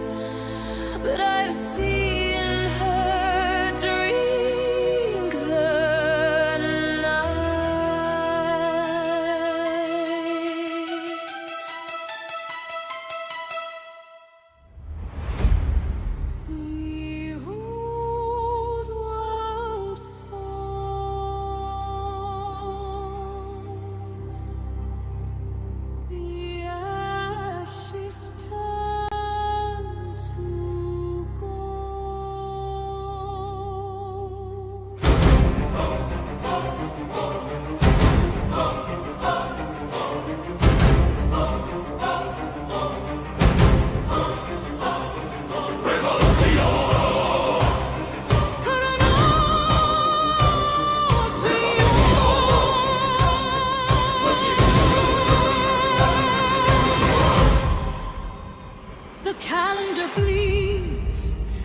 but I've seen her drink the night. The old world falls, the ashes turn to gold. The calendar bleeds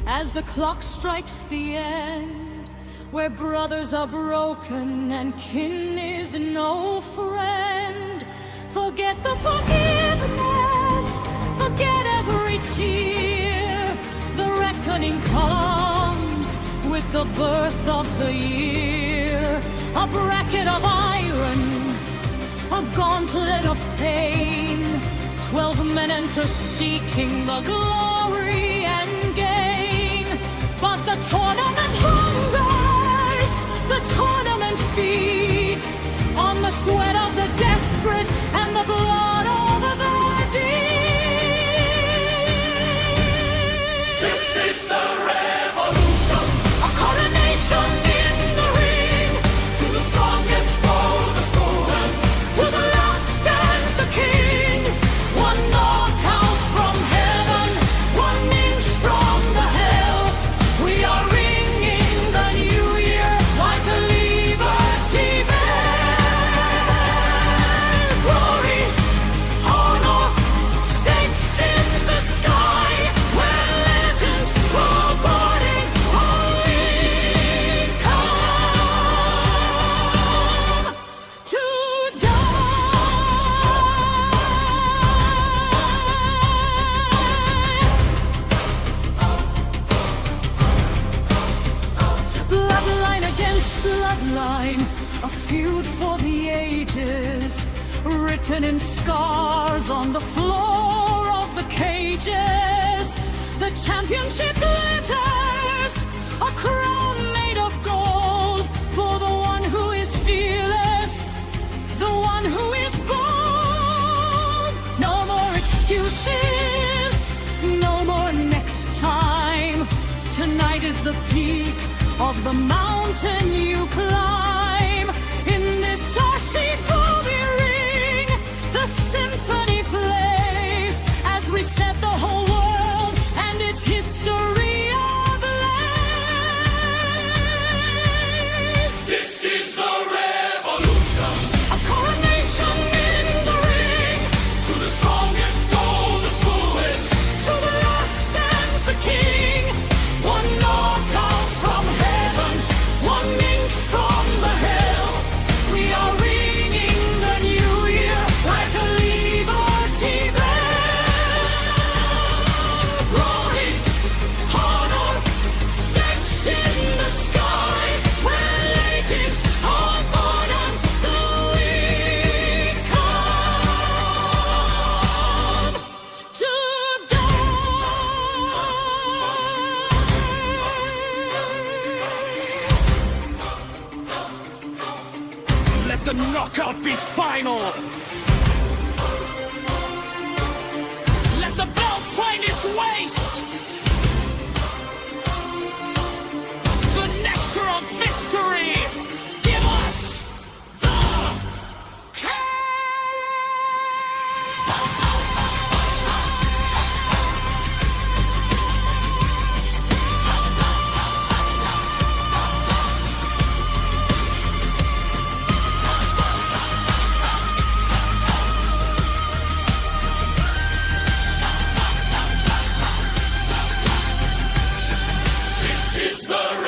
as the clock strikes the end, where brothers are broken and kin is no friend. Forget the forgiveness, forget every tear. The reckoning comes with the birth of the year. A bracket of iron, a gauntlet of pain. 12 men enter seeking the glory and gain. But the tournament hungers, the tournament feeds on the sweat of the desperate and the blood of the deeds. This is the revolution, a coronation in the ring. To the strongest go the schoolhands, to the last stands the king. One knockout from heaven, 1 inch from the hell. We are ringing the new year like a Liberty Bell. Glory, honor, stakes in the sky, where legends are born only come to bloodline against bloodline, a feud for the ages, written in scars on the floor of the cages. The championship glitters, a crown made of gold, for the one who is fearless, the one who is bold. No more excuses, no more next time. Tonight is the peak of the mountain you climb. In this RCW ring, the symphony plays as we set the whole world and its history ablaze. This is the revolution, a coronation in the ring. To the strongest go the spoons, to the last stands the king. One knockout from heaven, 1 inch from the knockout be final. Let the belt find its waist. The nectar of victory. Give us the This is the